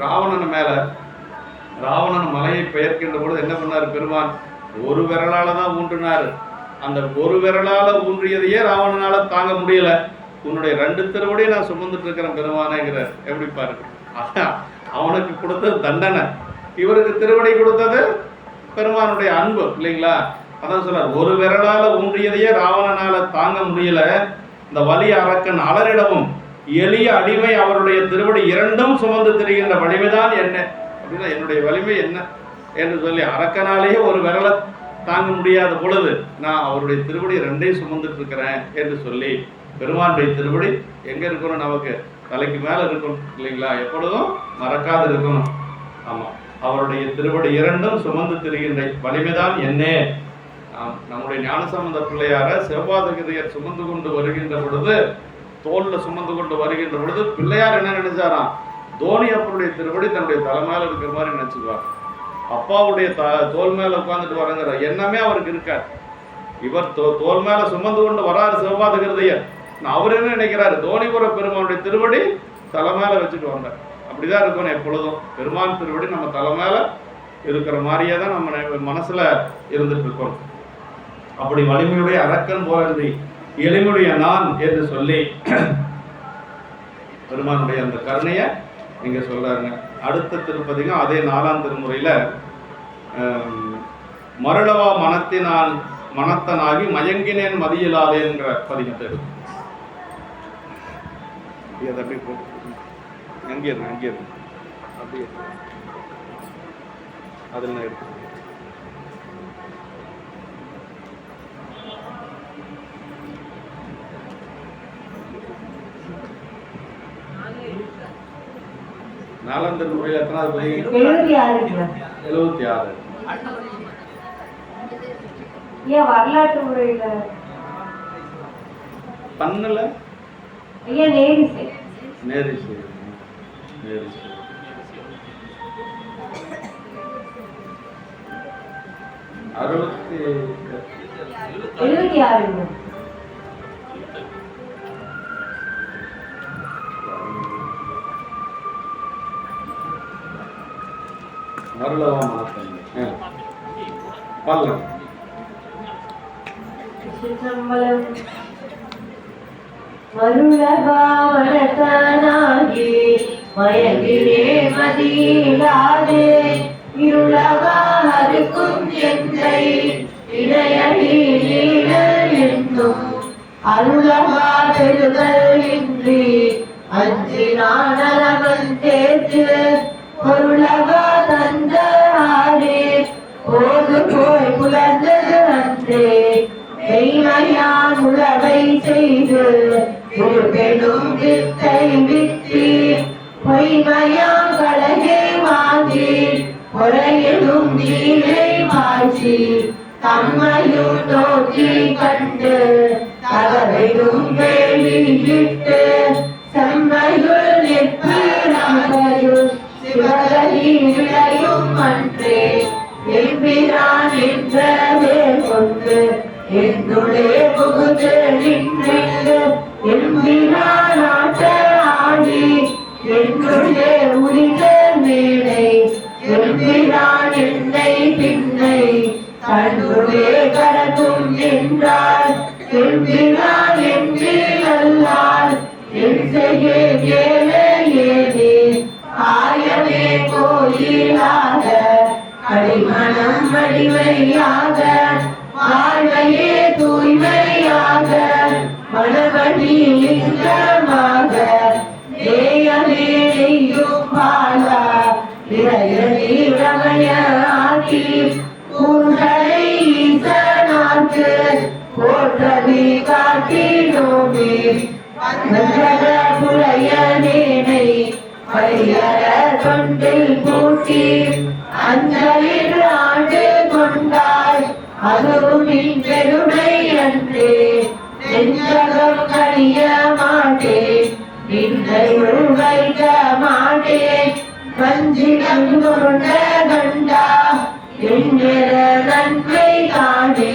ராவணன் மேல, ராவணன் மலையை பெயர்க்கின்ற பொழுது என்ன பண்ணாரு பெருமான்? ஒரு விரலால தான் ஊன்றினாரு. அந்த ஒரு விரலால ஊன்றியதையே ராவணனால தாங்க முடியல. உன்னுடைய 2 திருவடியை நான் சுமந்துட்டு இருக்கிறேன் பெருமானேங்கிறார். எப்படி பாருங்க, அவனுக்கு கொடுத்தது தண்டனை, இவருக்கு திருவடி கொடுத்தது பெருமானுடைய அன்பு இல்லைங்களா? அதான் சொல்றார், ஒரு விரலால ஊன்றியதையே ராவணனால தாங்க முடியல. இந்த வலிய அரக்கன் அலரிடவும் எளிய அடிமை அவருடைய திருவடி இரண்டும் சுமந்து திரிகின்ற வலிமைதான் என்ன அப்படின்னா, என்னுடைய வலிமை என்ன என்று சொல்லி அரக்கனாலேயே ஒரு விரலை தாங்க முடியாத பொழுது நான் அவருடைய திருவடி 2ஐயும் சுமந்துட்டு இருக்கிறேன் என்று சொல்லி பெருமானுடைய திருவடி எங்க இருக்கணும்? நமக்கு தலைக்கு மேல இருக்கணும் இல்லைங்களா? எப்பொழுதும் மறக்காது இருக்கணும். ஆமா, அவருடைய திருவடி இரண்டும் சுமந்து திரிகின்ற வலிமைதான் என்னே. நம்முடைய ஞானசம்பந்த பிள்ளையார சிவபாதகிரியர் சுமந்து கொண்டு வருகின்ற பொழுது, தோல்ல சுமந்து கொண்டு வருகின்ற பொழுது பிள்ளையார் என்ன நினைச்சாராம்? தோனி அப்பருடைய திருவடி தன்னுடைய தலை மேல இருக்கிற மாதிரி நினைச்சுக்குவார். அப்பாவுடைய தோல் மேல உட்கார்ந்துட்டு வரங்கிற எண்ணமே அவருக்கு இருக்காது. இவர் தோல் மேல சுமந்து கொண்டு வராரு சிவபாதகிருதையர். அவர் என்ன நினைக்கிறாரு, தோணிபுர பெருமானுடைய திருவடி தலை மேல வச்சுட்டு வந்தார். அப்படிதான் இருக்கணும் எப்பொழுதும். பெருமான் திருவடி நம்ம தலை மேல இருக்கிற மாதிரியே தான் நம்ம மனசுல இருந்துட்டு இருக்கோம். அப்படி வலிமையுடைய அரக்கன் போலன்றி எளிமையுடைய நான் என்று சொல்லி பெருமானுடைய அந்த கருணையை நீங்க சொல்றாருங்க. அடுத்த திருப்பதிகம் அதே 4ஆம் திருமுறையில மருளவா மனத்தனாகி மயங்கினேன் மதியிலாதேங்கிற பதிகத்தை இருக்கு. அங்கே இருக்கு அப்படியே அதில் இருக்கு. நாலாம் திருமுறையில் எத்தனாவது பதிகம்? 76. ஏன் வரலாற்று முறையில பண்ணல? ஐயா நேரிசை. நேரிசை 76. மருளவா மனத்தன்மை பல்லம். மருளவா மனத்தனாகி மயங்கினே மதியிலாதே இருளவா அறுக்கும் எந்தை இடையடி நீழல் என்னும் அருளவா பெறுதல் இன்றி அஞ்சினான் அளவன் தேர்த்து பொருளவா தந்த ஆரே போது போய் புலர்ந்தது அன்றே மெய்மையான் உளவை செய்து ஒரு பெரும் வித்தை வித்தி பொய்மையான் கலகை வாங்கி பொறையிலும் நீரை மாற்றி தம்மையும் நோக்கி கண்டு தகவையும் வேலியிட்டு செம்மையுள் நிற்கிறாரையும் சிவகலி விளையும் அன்றே எம்பிரான் என்றே கொண்டு என்னுள்ளே புகுந்து நின்று எம்பிரான் ஆட்ட ஆடி என்னுள்ளே உரிந்த மேடை எம்பிரான் என்னை பின்னை தன்னுள்ளே கடக்கும் என்றார் எம்பிரான் என்று அல்லார் என் செய்ய ஏழே ஏனே ஆயமே கோயிலாக அடிமனம் வடிவையாக வாழ்வையே தூய்மையாக மனவழி லிங்கமாக தேயமே நெய்யும் பாலா இறையனே ரமய ஆக்கி கூர்களை ஈசனாக்கு போற்றவி காட்டினோமே வந்தக புலையனேனை பையர தொண்டில் கூட்டி அஞ்சலில் ஆண்டு கொண்டாய் அதுவும் நின் பெருமை அன்றே நெஞ்சகம் கழிய மாட்டேன் நின்னையுள் வைக்க மாட்டேன் வஞ்சிடம் கொண்ட கண்டா என்கிற நன்மை காணே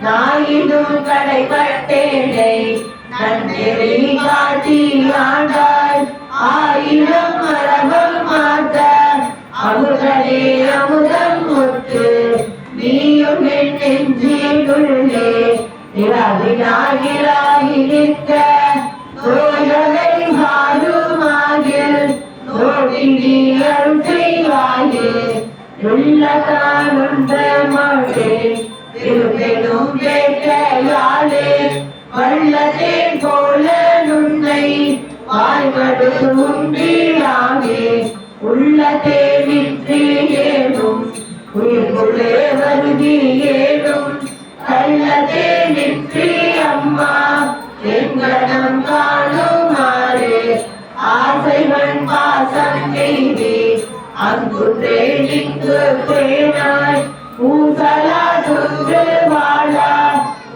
நாயினும் கடைபட்டேனை நன்றி காட்டி ஆண்டாய் ஆயிரம் மரபம் மாற்ற அமுதனே அமுதம் முத்து நீயும் என் நெஞ்சினுள்ளே நிலாவினாகி நிற்க நோயலை மாறுமாகில் நோடினி அருள் செய்வாயே உள்ளதான் ஒன்ற மாட்டேன் இருப்பெனும் வேட்டையாளே வள்ளதே போல நுண்ணை வாய்மடுத்து உண்டீராமே உள்ளதே நின்று ஏனும் உயிர்குள்ளே வருதி ஏனும் கள்ளதே நின்று அம்மா எங்கனம் காணுமாறு ஆசைவன் பாசம் எய்தி அங்குன்றே நின்று பேனாய் ஊசலா சுன்று வாழா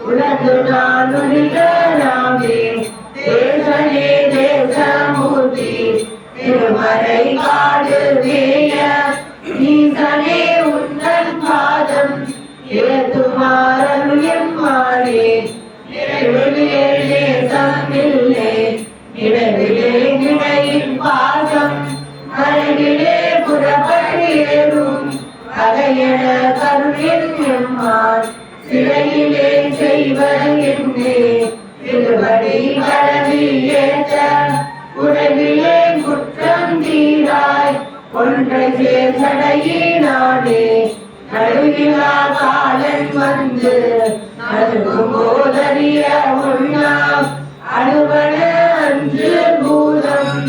உலகு நான் உரிகராமே தேசனே தேசமூர்த்தி திருமறை என கருவில் எம்மான் சிறையிலே செய்வது என்னே திருவடி கடவி ஏற்ற உறவிலே குற்றம் தீராய் ஒன்றை சேர்ந்தடையினானே நடுவிலா காலன் வந்து நடுவும் போதறிய உண்ணாம் அணுவன அன்று பூதம்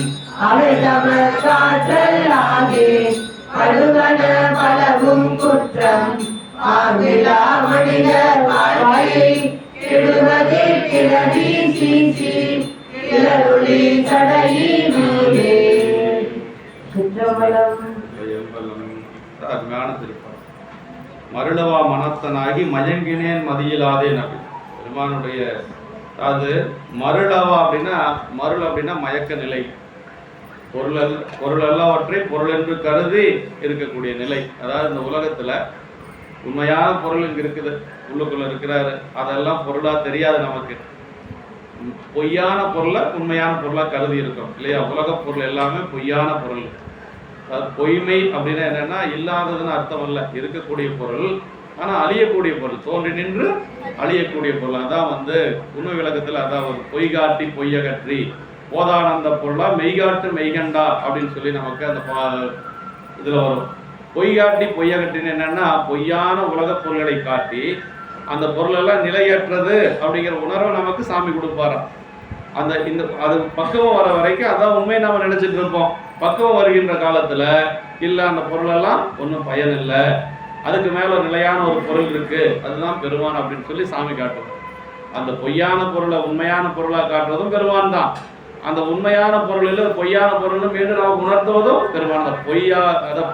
அவை தமர் காற்றல் ஆகே கடுவன பலவும் குற்றம் ஆகிலா மனிதர் வாழ்வை கெடுவதே கிளவி சீசி கிளருளி சடையி மீதே. சுற்றமலம் அருமையான திருப்பம். மருளவா மனத்தனாகி மயங்கினேன் மதியிலாதேன் அப்படி பெருமானுடைய, அதாவது மருளவா அப்படின்னா, மருள் அப்படின்னா மயக்க நிலை, பொருள் எல்லாவற்றை பொருள் என்று கருதி இருக்கக்கூடிய நிலை. அதாவது இந்த உலகத்துல உண்மையான பொருள் இங்க இருக்குது, உள்ளுக்குள்ள இருக்கிறாரு, அதெல்லாம் பொருளா தெரியாது நமக்கு. பொய்யான பொருளை உண்மையான பொருளா கருதி இருக்கோம் இல்லையா? உலக பொருள் எல்லாமே பொய்யான பொருள். பொய்மை அப்படின்னா என்னன்னா இல்லாததுன்னு அர்த்தம் அல்ல, இருக்கக்கூடிய பொருள் ஆனா அழியக்கூடிய பொருள், தோன்றி நின்று அழியக்கூடிய பொருள். அதான் உண்மை விளக்கத்துல அதான் ஒரு பொய்காட்டி பொய்யகற்றி போதானந்த பொருளா மெய்காட்டு மெய்கண்டா அப்படின்னு சொல்லி நமக்கு அந்த இதுல வரும். பொய்காட்டி பொய்யகற்றின்னு என்னன்னா பொய்யான உலக பொருள்களை காட்டி அந்த பொருள் எல்லாம் நிலையற்றது அப்படிங்கிற உணர்வை நமக்கு சாமி கொடுப்பாராம். அது பக்குவம் வர வரைக்கும் அதான் உண்மையை நம்ம நினைச்சிட்டு இருப்போம். பக்குவம் வருகின்ற காலத்துல இல்ல அந்த பொருள் எல்லாம் ஒன்றும் பயன் இல்லை, அதுக்கு மேல நிலையான ஒரு பொருள் இருக்கு, அதுதான் பெருமான் அப்படின்னு சொல்லி சாமி காட்டுவோம். அந்த பொய்யான பொருளை உண்மையான பொருளா காட்டுறதும் பெருமான் தான். அந்த உண்மையான பொருளில் பொய்யான பொருள்னு மீண்டும் நமக்கு உணர்த்துவதும் பெருமான் தான்.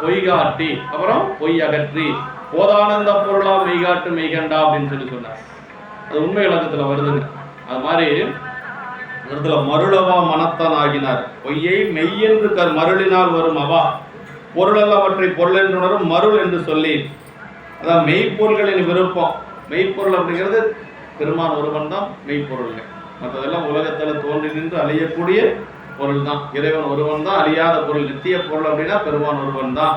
பொய்காட்டி அப்புறம் பொய் அகற்றி போதானந்த பொருளா மெய்காட்டு மெய்கண்டா அப்படின்னு சொல்லி சொன்னார். அது உண்மை விளக்கத்துல வருதுங்க. அது மாதிரி இடத்துல மருளவா மனத்தான் ஆகினார், பொய்யை மெய்யென்று மருளினால் வரும் அவா பொருளல்லவற்றை பொருள் என்று உணரும் மருள் என்று சொல்லி, அதான் மெய்ப்பொருள்களின் விருப்பம். மெய்ப்பொருள் அப்படிங்கிறது பெருமான் ஒருவன் தான் மெய்ப்பொருள். மற்றதெல்லாம் உலகத்துல தோன்றி நின்று அழியக்கூடிய பொருள் தான். இறைவன் ஒருவன் தான் அழியாத பொருள், நித்திய பொருள் அப்படின்னா பெருமான் ஒருவன் தான்.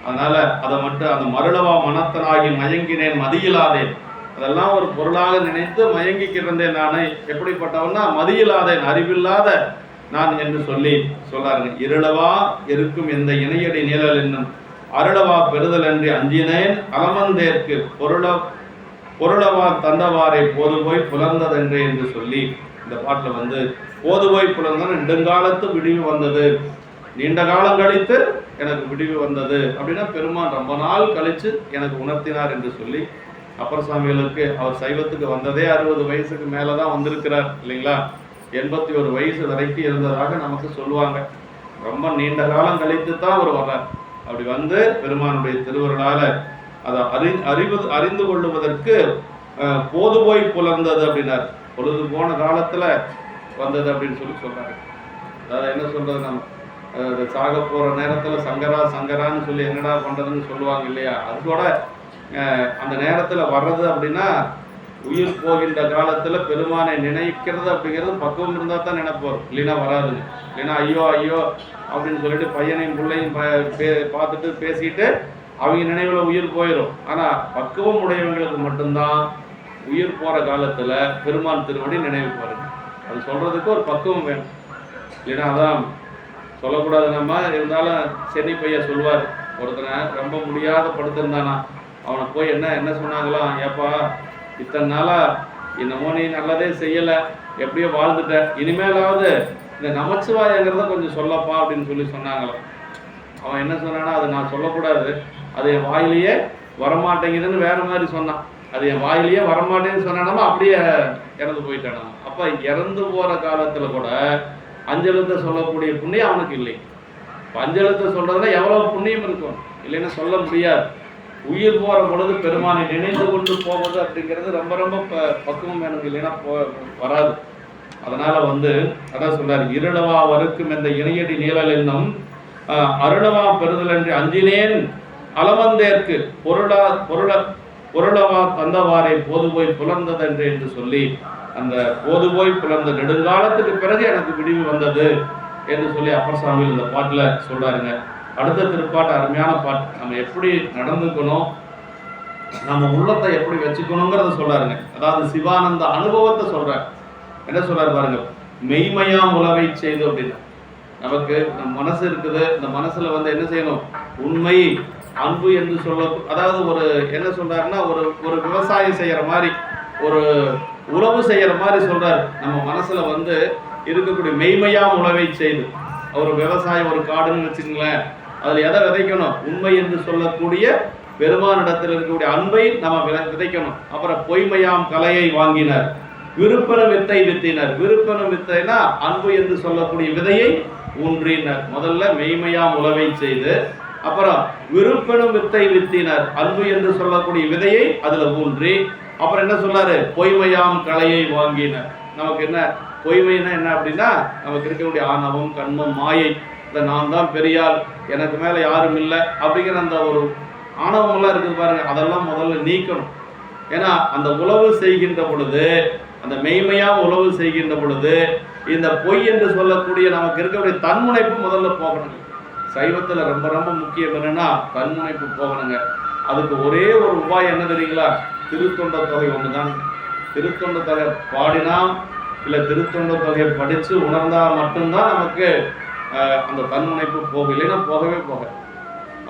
அதனால அதை மட்டும் அந்த மருளவா மனத்தனாகி மயங்கினேன் மதியிலாதேன், அதெல்லாம் ஒரு பொருளாக நினைத்து மயங்கி கிடந்தேன் நானே. எப்படிப்பட்டவன்னா மதியில்லாதேன், அறிவில்லாத நான் என்று சொல்லி சொல்லாருங்க. இருளவா இருக்கும் எந்த இணையடி நிழல் என்னும் அருளவா பெறுதல் என்று அஞ்சினேன் அலமந்தேற்கு பொருளவா தந்தவாரை போது போய் புலர்ந்ததென்றே என்று சொல்லி இந்த பாட்டுல போது போய் புலர்ந்த நெடுங்காலத்து விடிவு வந்தது, நீண்ட காலம் கழித்து எனக்கு விடிவு வந்தது அப்படின்னா பெருமான் ரொம்ப நாள் கழிச்சு எனக்கு உணர்த்தினார் என்று சொல்லி அப்பர் சுவாமிகளுக்கு அவர் சைவத்துக்கு வந்ததே 60 வயசுக்கு மேலதான் வந்திருக்கிறார் இல்லைங்களா? 81 வயசு வரைக்கும் இருந்ததாக நமக்கு சொல்லுவாங்க. ரொம்ப நீண்ட காலம் கழித்து தான் அவர் வர்றார். அப்படி பெருமானுடைய திருவருளால அதை அறிந்து கொள்ளுவதற்கு போது போய் புலர்ந்தது அப்படின்னார். பொழுது போன காலத்துல வந்தது அப்படின்னு சொல்லி சொல்றாரு. அதாவது என்ன சொல்றது, நம்ம சாக போற நேரத்துல சங்கரா சங்கரான்னு சொல்லி என்னடா பண்றதுன்னு சொல்லுவாங்க இல்லையா? அதோட அந்த நேரத்துல வர்றது அப்படின்னா உயிர் போகின்ற காலத்துல பெருமானை நினைக்கிறது அப்படிங்கிறது பக்குவம் இருந்தா தான் நினைப்போம், இல்லைன்னா வராதுங்க. இல்லைன்னா ஐயோ ஐயோ அப்படின்னு சொல்லிட்டு பையனையும் பிள்ளையும் பார்த்துட்டு பேசிட்டு அவங்க நினைவுல உயிர் போயிடும். ஆனா பக்குவம் உடையவங்களுக்கு மட்டும்தான் உயிர் போற காலத்துல பெருமான் திருவடி நினைவுக்கு வருது. அது சொல்றதுக்கு ஒரு பக்குவம் வேணும், இல்லைன்னா அதான் சொல்லக்கூடாது. நம்ம இருந்தாலும் சென்னி பையன் சொல்லுவார், ஒருத்தனை ரொம்ப முடியாத படுத்திருந்தானா அவனை போய் என்ன சொன்னாங்களாம், ஏப்பா இத்தனை நாளா என்னமோ நீ நல்லதே செய்யல, எப்படியோ வாழ்ந்துட்ட, இனிமேலாவது இந்த நமச்சிவாயங்கிறத கொஞ்சம் சொல்லப்பா அப்படின்னு சொல்லி சொன்னாங்களாம். அவன் என்ன சொன்னானா, அது நான் சொல்லக்கூடாது, அது என் வாயிலேயே வரமாட்டேங்குதுன்னு வேற மாதிரி சொன்னான். அது என் வாயிலேயே வரமாட்டேன்னு சொன்னானமா அப்படியே இறந்து போயிட்டானா. அப்ப இறந்து போற காலத்துல கூட அஞ்செழுத்தை சொல்லக்கூடிய புண்ணியம் அவனுக்கு இல்லை. அஞ்செழுத்தை சொல்றதுல எவ்வளவு புண்ணியம் இருக்கும், இல்லைன்னா சொல்ல முடியாது. உயிர் போற பொழுது பெருமானை நினைந்து கொண்டு போவது அப்படிங்கிறது ரொம்ப ரொம்ப பக்குவம் எனக்கு, இல்லைன்னா வராது. அதனால அதான் சொல்றாரு, இருளவா வறுக்கும் இந்த இணையடி நீழல் என்னும் அருளவா பெறுதல் என்று அஞ்சினேன் அலமந்தேற்கு பொருளவா தந்தவாரை போது போய் புலர்ந்ததென்று என்று சொல்லி அந்த போது போய் புலர்ந்த நெடுங்காலத்துக்கு பிறகு எனக்கு விடிவு வந்தது என்று சொல்லி அப்பர் சாமிகள் இந்த பாட்டுல சொல்றாருங்க. அடுத்த திருப்பாட்டு அருமையான பாட்டு. நம்ம எப்படி நடந்துக்கணும், நம்ம உள்ளத்தை எப்படி வச்சுக்கணுங்கிறத சொல்றாருங்க. அதாவது சிவானந்த அனுபவத்தை சொல்றாரு. என்ன சொல்றாரு பாருங்க, மெய்மையாம் உளவை செய்து அப்படின்னு. நமக்கு நம்ம மனசு இருக்குது, இந்த மனசுல என்ன செய்யணும், உண்மை அன்பு என்று சொல்ல, அதாவது ஒரு என்ன சொல்றாருன்னா, ஒரு விவசாயம் செய்யற மாதிரி, ஒரு உழவு செய்யற மாதிரி சொல்றாரு. நம்ம மனசுல இருக்கக்கூடிய மெய்மையாம் உழவை செய்து, ஒரு விவசாயம், ஒரு காடுன்னு வச்சுக்கங்களேன், அதுல எதை விதைக்கணும், உண்மை என்று சொல்லக்கூடிய பெருமானிடத்தில் இருக்கக்கூடிய அன்பை நம்ம விதைக்கணும். அப்புறம் பொய்மையாம் கலையை வாங்கினார், விருப்பன வித்தை வித்தினர். விருப்பன வித்தைனா அன்பு என்று சொல்லக்கூடிய விதையை ஊன்றினர். முதல்ல மெய்மையாம் உழவை செய்து, அப்புறம் விருப்பனும் வித்தை வித்தினர், அன்பு என்று சொல்லக்கூடிய விதையை அதுல ஊன்றி, அப்புறம் என்ன சொன்னாரு, பொய்மையாம் கலையை வாங்கினர். நமக்கு என்ன பொய்மைன்னா என்ன அப்படின்னா, நமக்கு இருக்கக்கூடிய ஆணவம், கண்மம், மாயை, இந்த நான் தான் பெரியாள், எனக்கு மேல யாரும் இல்லை அப்படிங்கிற அந்த ஒரு ஆணவமெல்லாம் இருக்குது பாருங்க, அதெல்லாம் முதல்ல நீக்கணும். ஏன்னா அந்த உழவு செய்கின்ற பொழுது, அந்த மெய்மையாக உழவு செய்கின்ற பொழுது, இந்த பொய் என்று சொல்லக்கூடிய நமக்கு இருக்கக்கூடிய தன்முனைப்பு முதல்ல போகணுங்க. சைவத்தில் ரொம்ப ரொம்ப முக்கியம் என்னன்னா தன்முனைப்பு போகணுங்க. அதுக்கு ஒரே ஒரு உபாயம் என்ன தெரியுங்களா, திருத்தொண்ட தொகை ஒன்று தான். திருத்தொண்ட தொகை பாடினா இல்லை திருத்தொண்ட தொகையை படித்து உணர்ந்தால் மட்டும்தான் நமக்கு அந்த தன்முனைப்பு போகும், இல்லைன்னா போகவே போக.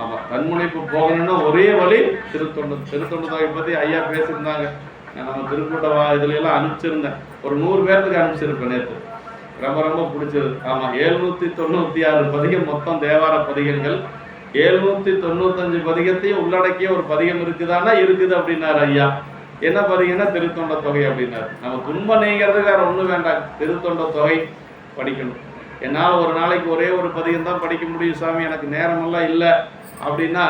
ஆமாம், தன்முனைப்பு போகணும்னா ஒரே வழி திருத்தொண்ட தொகை பற்றி ஐயா பேசியிருந்தாங்க. நம்ம திருக்கூட்ட இதுல எல்லாம் அனுப்பிச்சிருந்தேன், ஒரு 100 பேர்த்துக்கு அனுப்பிச்சிருப்பேன் நேற்று. ரொம்ப ரொம்ப பிடிச்சது. ஆமாம், 796 பதிகம் மொத்தம் தேவார பதிகங்கள். 795 பதிகத்தையும் உள்ளடக்கிய ஒரு பதிகம் இருக்குதானா இருக்குது அப்படின்னாரு ஐயா. என்ன பதிகம்னா திருத்தொண்ட தொகை அப்படின்னாரு. நம்ம துன்பம் நீங்கிறது வேற ஒன்றும் வேண்டாம், திருத்தொண்ட தொகை படிக்கணும். என்னால் ஒரு நாளைக்கு ஒரே ஒரு பதிகம் தான் படிக்க முடியும் சாமி, எனக்கு நேரமெல்லாம் இல்லை அப்படின்னா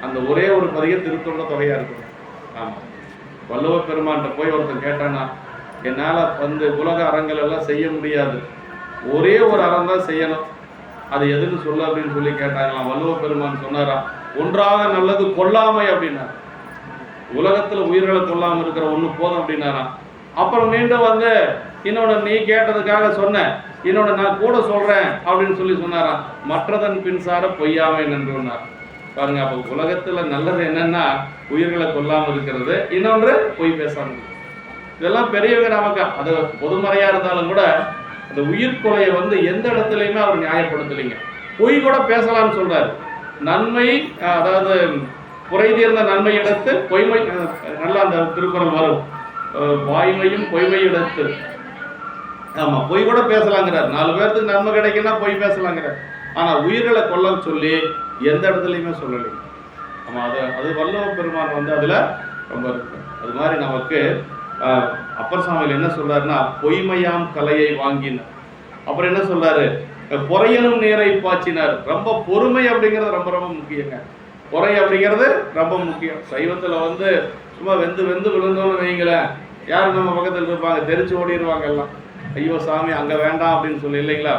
அந்த ஒரே ஒரு பதிகம் திருத்தொண்ட தொகையாக இருக்கணும். ஆமாம், வள்ளுவ பெருமான்கிட்ட போய் ஒருத்தன் கேட்டானா, என்னால் உலக அறங்கள் எல்லாம் செய்ய முடியாது, ஒரே ஒரு அறம் தான் செய்யணும், அது எதுன்னு சொல்ல அப்படின்னு சொல்லி கேட்டாங்களாம். வள்ளுவ பெருமான் சொன்னாராம், ஒன்றாக நல்லது கொல்லாமை அப்படின்னா, உலகத்தில் உயிர்களை கொல்லாமல் இருக்கிற ஒன்று போதும் அப்படின்னாராம். அப்புறம் மீண்டும் இன்னொன்று நீ கேட்டதுக்காக சொன்னேன், இன்னொன்று நான் கூட சொல்கிறேன் அப்படின்னு சொல்லி சொன்னாராம், மற்றதன் பின்சார பொய்யாமை நன்றுனார். பாருங்க, அப்போ உலகத்தில் நல்லது என்னன்னா உயிர்களை கொல்லாமல் இருக்கிறது, இன்னொன்று பொய் பேசாமல். இதெல்லாம் பெரியவங்க நமக்கு அது பொதுமறையாக இருந்தாலும் கூட அந்த உயிர் கொலையை எந்த இடத்துலையுமே அவர் நியாயப்படுத்தலைங்க. பொய் கூட பேசலாம்னு சொல்றாரு. நன்மை, அதாவது குறை தீர்ந்த நன்மை எடுத்து பொய்மை, நல்லா அந்த திருக்குறள் வரும், வாய்மையும் பொய்மை எடுத்து. ஆமா, பொய் கூட பேசலாங்கிறார். 4 பேர்த்துக்கு நன்மை கிடைக்குன்னா பொய் பேசலாங்கிறார். ஆனா உயிர்களை கொல்ல சொல்லி எந்த இடத்துலையுமே சொல்லலை. ஆமா, அது வள்ளுவ பெருமான் அதுல ரொம்ப இருக்கு. அது மாதிரி நமக்கு அப்பர் சாமியில் என்ன சொல்றாருன்னா, பொய்மையாம் கலையை வாங்கினார். அப்புறம் என்ன சொல்றாரு, பொறையனும் நீரை பாய்ச்சினார். ரொம்ப பொறுமை அப்படிங்கிறது ரொம்ப ரொம்ப முக்கியங்க. பொறை அப்படிங்கிறது ரொம்ப முக்கியம். சைவத்துல சும்மா வெந்து விழுந்தோன்னு வைங்களேன், யாரும் நம்ம பக்கத்தில் இருப்பாங்க, தெரிச்சு ஓடிடுவாங்க எல்லாம். ஐயோ சாமி அங்க வேண்டாம் அப்படின்னு சொல்லி, இல்லைங்களா?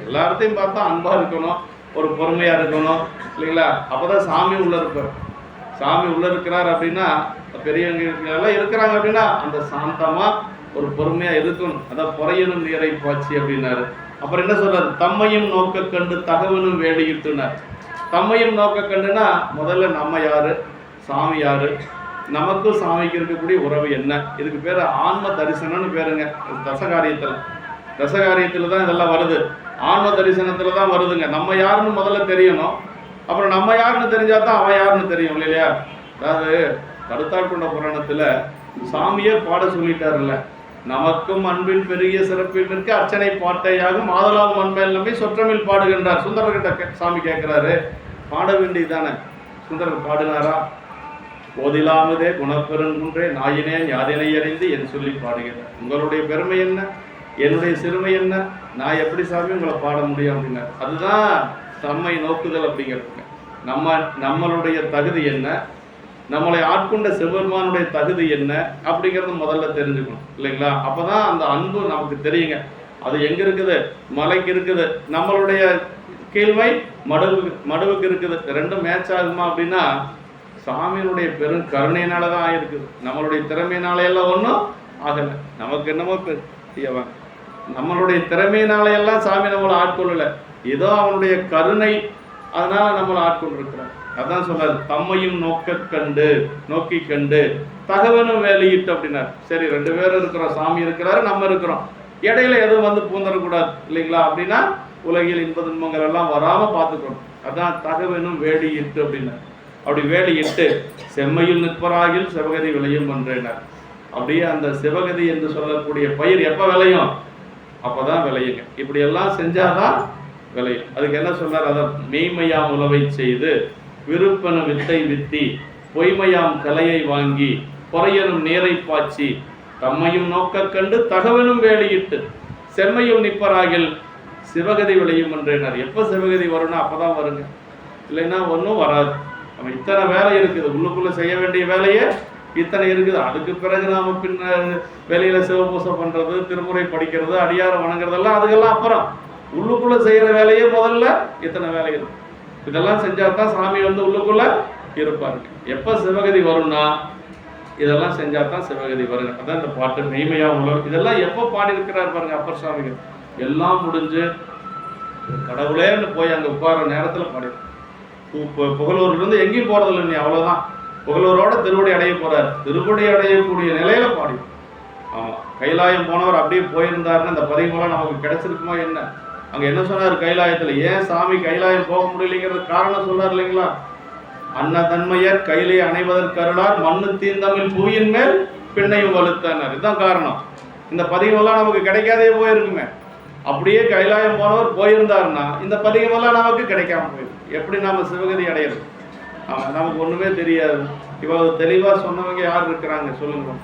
எல்லாத்தையும் பார்த்தா அன்பா இருக்கணும், ஒரு பொறுமையா இருக்கணும், இல்லைங்களா? அப்பதான் சாமி உள்ள இருப்பார். சாமி உள்ள இருக்கிறார் அப்படின்னா, பெரியவங்க எல்லாம் இருக்கிறாங்க அப்படின்னா அந்த சாந்தமா ஒரு பொறுமையா இருக்கணும். அதான் பொறையனும் நீரை பாய்ச்சி அப்படின்னாரு. அப்புறம் என்ன சொல்றாரு, தம்மையும் நோக்க கண்டு தகவலும் வேடியிட்டுனார். தம்மையும் நோக்க கண்டுனா முதல்ல நம்ம யாரு, சாமி யாரு, நமக்கும் சாமிக்கு இருக்கக்கூடிய உறவு என்ன, இதுக்கு பேர் ஆன்ம தரிசனம்னு பேருங்க. தசகாரியத்துல தான் இதெல்லாம் வருது, ஆன்ம தரிசனத்துல தான் வருதுங்க. நம்ம யாருன்னு முதல்ல தெரியணும், அப்புறம் நம்ம யாருன்னு தெரிஞ்சாதான் அவன் யாருன்னு தெரியும், இல்லையா? அதாவது கருத்தாட்கொண்ட புராணத்துல சாமியே பாட சொல்லிட்டாருல்ல, நமக்கும் அன்பின் பெரிய சிறப்பிற்கு அர்ச்சனை பாட்டையாகும் ஆதலால் மண்மேல் நம்பி சொற்றமில் பாடுகின்றார். சுந்தரர்கிட்ட சாமி கேட்கிறாரு, பாட வேண்டியதானே? சுந்தரர் பாடினாரா? போதிலாமதே குணப்பெருங்குன்றே நாயினேன் யாதினை அறிந்து என் சொல்லி பாடுகிறேன். உங்களுடைய பெருமை என்ன, என்னுடைய சிறுமை என்ன, நான் எப்படி சாமி உங்களை பாட முடியும் அப்படின்னா, அதுதான் தம்மை நோக்குதல் அப்படிங்கிறதுங்க. நம்மளுடைய தகுதி என்ன, நம்மளை ஆட்கொண்ட சிவபெருமானுடைய தகுதி என்ன அப்படிங்கிறது முதல்ல தெரிஞ்சுக்கணும், இல்லைங்களா? அப்பதான் அந்த அன்பு நமக்கு தெரியுங்க. அது எங்க இருக்குது, மலைக்கு இருக்குது, நம்மளுடைய கீழ்மை மடுவுக்கு இருக்குது. ரெண்டும் மேட்ச் ஆகுமா அப்படின்னா சாமியினுடைய பெரும் கருணையினால தான் ஆயிருக்குது. நம்மளுடைய திறமையினால எல்லாம் ஒன்றும் ஆகலை. நமக்கு என்னமோ பெரியவன், நம்மளுடைய திறமையினால எல்லாம் சாமி நம்மளை ஆட்கொள்ளலை. ஏதோ அவனுடைய கருணை அதனால நம்மளை ஆட்கொண்டிருக்கிறார். அதான் சொல்றாரு, தம்மையும் நோக்கி கண்டு தகவனும் வேலையிட்டு அப்படின்னாரு. சரி, 2 பேரும் இருக்கிறோம், சாமி இருக்கிறாரு, நம்ம இருக்கிறோம், இடையில எதுவும் வந்து பூந்துடக்கூடாது இல்லைங்களா? அப்படின்னா உலகில் இன்ப துன்பங்கள் எல்லாம் வராம பார்த்துக்கணும். அதான் தகவனும் வேலியிட்டு அப்படின்னாரு. அப்படி வேலியிட்டு செம்மையில் நிற்பராகில் சிவகதி விளையும் என்றார். அப்படியே அந்த சிவகதி என்று சொல்லக்கூடிய பயிர் எப்ப விளையும்? அப்பதான் விளையுங்க. இப்படி எல்லாம் செஞ்சாதான் விளையும். அதுக்கு என்ன சொல்றாரு? அதை மெய்மையாம் உழவை செய்து விருப்பன வித்தை வித்தி பொய்மையாம் கலையை வாங்கி பொறையனும் நேரை பாய்ச்சி தம்மையும் நோக்க கண்டு தகவனும் வேலியிட்டு செம்மையும் நிற்பராகில் சிவகதி விளையும் என்றார். எப்போ சிவகதி வரும்னா அப்பதான் வருங்க, இல்லைன்னா ஒன்றும் வராது. நம்ம இத்தனை வேலை இருக்குது, உள்ளுக்குள்ள செய்ய வேண்டிய வேலையே இத்தனை இருக்குது. அதுக்கு பிறகு நாம பின்ன வெளியில சிவபூசை பண்றது, திருமுறை படிக்கிறது, அடியாரம் வணங்குறதெல்லாம் அதுக்கெல்லாம் அப்புறம். உள்ளுக்குள்ள செய்யற வேலையே முதல்ல இத்தனை வேலை இருக்கு. இதெல்லாம் செஞ்சாதான் சாமி வந்து உள்ளுக்குள்ள இருப்பாருங்க. எப்ப சிவகதி வரும்னா இதெல்லாம் செஞ்சாதான் சிவகதி வருங்க. அதான் இந்த பாட்டு மெய்மையா உள்ள. இதெல்லாம் எப்போ பாடி இருக்கிறார் பாருங்க அப்பர் சுவாமிகள். எல்லாம் முடிஞ்சு கடவுளேன்னு போய் அங்க உட்கார நேரத்துல பாடி. புகழூர்ல இருந்து எங்கேயும் போறதில்லை, நீ அவ்வளவுதான். புகழூரோட திருவடி அடைய போறார். திருவடி அடையக்கூடிய நிலையில பாடி. ஆமா, கைலாயம் போனவர் அப்படியே போயிருந்தாருன்னா இந்த பதிகமெல்லாம் நமக்கு கிடைச்சிருக்குமா என்ன? அங்க என்ன சொன்னார் கைலாயத்துல? ஏன் சாமி கைலாயம் போக முடியலைங்கிறது காரணம் சொன்னார் இல்லைங்களா? அன்னதன்மையர் கையிலே அணைவதற்கு அருளார் மண்ணு தீந்தமிழ் பூயின் மேல் பின்னையும் வலுத்தனர். இதுதான் காரணம். இந்த பதிகமெல்லாம் நமக்கு கிடைக்காதே போயிருக்குமே. அப்படியே கைலாயம் போனவர் போயிருந்தாருன்னா இந்த பதிகமெல்லாம் நமக்கு கிடைக்காம போயிடும். எப்படி நாம சிவகதி அடையிறது? நமக்கு ஒண்ணுமே தெரியாது. இவ்வளவு தெளிவா சொன்னவங்க யார் இருக்கிறாங்க சொல்லுங்க.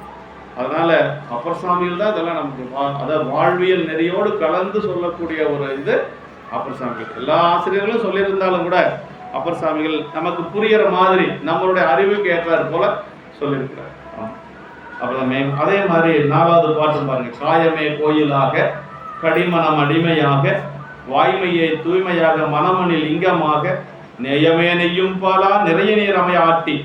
அதனால அப்பர் சாமிகள் தான் இதெல்லாம் நமக்கு அதாவது வாழ்வியல் நெறியோடு கலந்து சொல்லக்கூடிய ஒரு இது அப்பர் சாமிகள். எல்லா ஆசிரியர்களும் சொல்லியிருந்தாலும் கூட அப்பர் சாமிகள் நமக்கு புரிகிற மாதிரி நம்மளுடைய அறிவுக்கு ஏற்றாறு போல சொல்லியிருக்கிறார். அப்புறம் அதே மாதிரி 4வது பாட்டு பாருங்க. காயமே கோயிலாக கடிமனம் அடிமையாக வாய்மையை தூய்மையாக மனமணில் லிங்கமாக நேயமே நெய்யும் பாலா நிறைய நீரமை ஆட்டி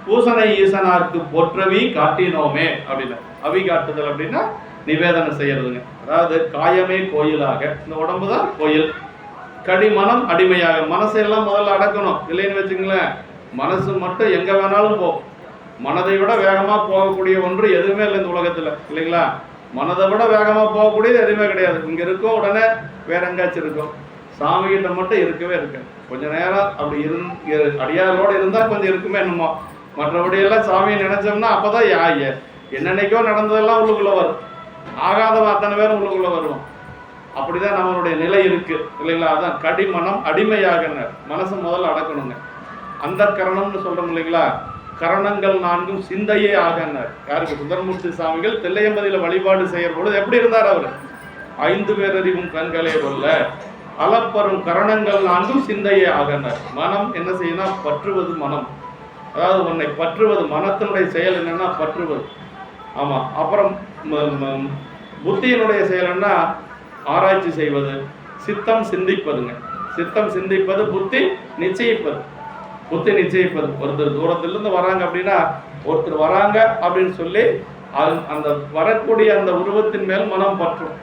பூசனை ஈசனாருக்கு போற்றவி காட்டினோமே அப்படின்னா. அவி காட்டுதல் அப்படின்னா நிவேதனை செய்யறதுங்க. அதாவது காயமே கோயிலாக, இந்த உடம்பு தான் கோயில். கடிமனம் அடிமையாக, மனசையெல்லாம் முதல்ல அடக்கணும். இல்லைன்னு வச்சுங்களேன், மனசு மட்டும் எங்க வேணாலும் போகும். மனதை விட வேகமா போகக்கூடிய ஒன்று எதுவுமே இல்லை இந்த உலகத்துல, இல்லைங்களா? மனதை விட வேகமா போகக்கூடியது எதுவுமே கிடையாது. இங்க இருக்கும், உடனே வேற எங்காச்சும் இருக்கும். சாமி கிட்ட மட்டும் இருக்கவே இருக்கு. கொஞ்ச நேரம் அப்படி அடியாரோட இருந்தா கொஞ்சம் இருக்குமே என்னமோ. மற்றபடி எல்லாம் சாமியை நினைச்சோம்னா அப்பதான் என்னன்னைக்கோ நடந்ததெல்லாம் உள்ளுக்குள்ள வரும். ஆகாதவன் அத்தனை பேரும் உள்ளுக்குள்ள வருவோம். அப்படிதான் நம்மளுடைய நிலை இருக்கு, இல்லைங்களா? அதான் கடிமனம் அடிமையாக, மனசு முதல்ல அடக்கணுங்க. அந்த கரணம்னு சொல்றோம் இல்லைங்களா? கரணங்கள் 4 சிந்தையே ஆகனார். யாருக்கு? சுந்தரமூர்த்தி சாமிகள் தில்லையம்பதியில வழிபாடு செய்யற பொழுது எப்படி இருந்தார் அவர்? 5 பேரறிவும் கண்களே கொல்ல அளப்பரும் கரணங்கள் 4 சிந்தையே ஆகனார். மனம் என்ன செய்யணும்? பற்றுவது மனம். அதாவது உன்னை பற்றுவது, மனத்தினுடைய செயல் என்னன்னா பற்றுவது. ஆமா. அப்புறம் புத்தியினுடைய செயல் என்ன? ஆராய்ச்சி செய்வது. சித்தம் சிந்திப்பதுங்க. சித்தம் சிந்திப்பது, புத்தி நிச்சயிப்பது. புத்தி நிச்சயிப்பது. ஒருத்தர் தூரத்திலிருந்து வராங்க அப்படின்னா, ஒருத்தர் வராங்க அப்படின்னு சொல்லி அந்த வரக்கூடிய அந்த உருவத்தின் மேல் மனம் பற்றும்.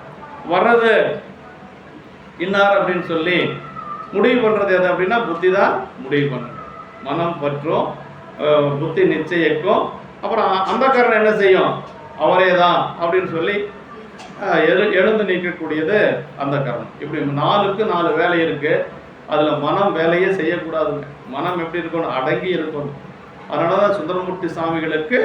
வர்றது இன்னார் அப்படின்னு சொல்லி முடிவு பண்றது எது அப்படின்னா புத்தி தான் முடிவு பண்ணுங்க. மனம் பற்றும், புத்தி நிச்சயிக்கும். அப்புறம் அந்த காரணம் என்ன செய்யும்? அவரே தான் அப்படின்னு சொல்லி எழுந்து நீக்கக்கூடியது அந்த காரணம். இப்படி 4க்கு 4 வேலை இருக்கு. அதுல மனம் வேலையே செய்யக்கூடாதுங்க. மனம் எப்படி இருக்கணும்? அடங்கி இருக்கணும். அதனாலதான் சுந்தரமூர்த்தி சாமிகளுக்கு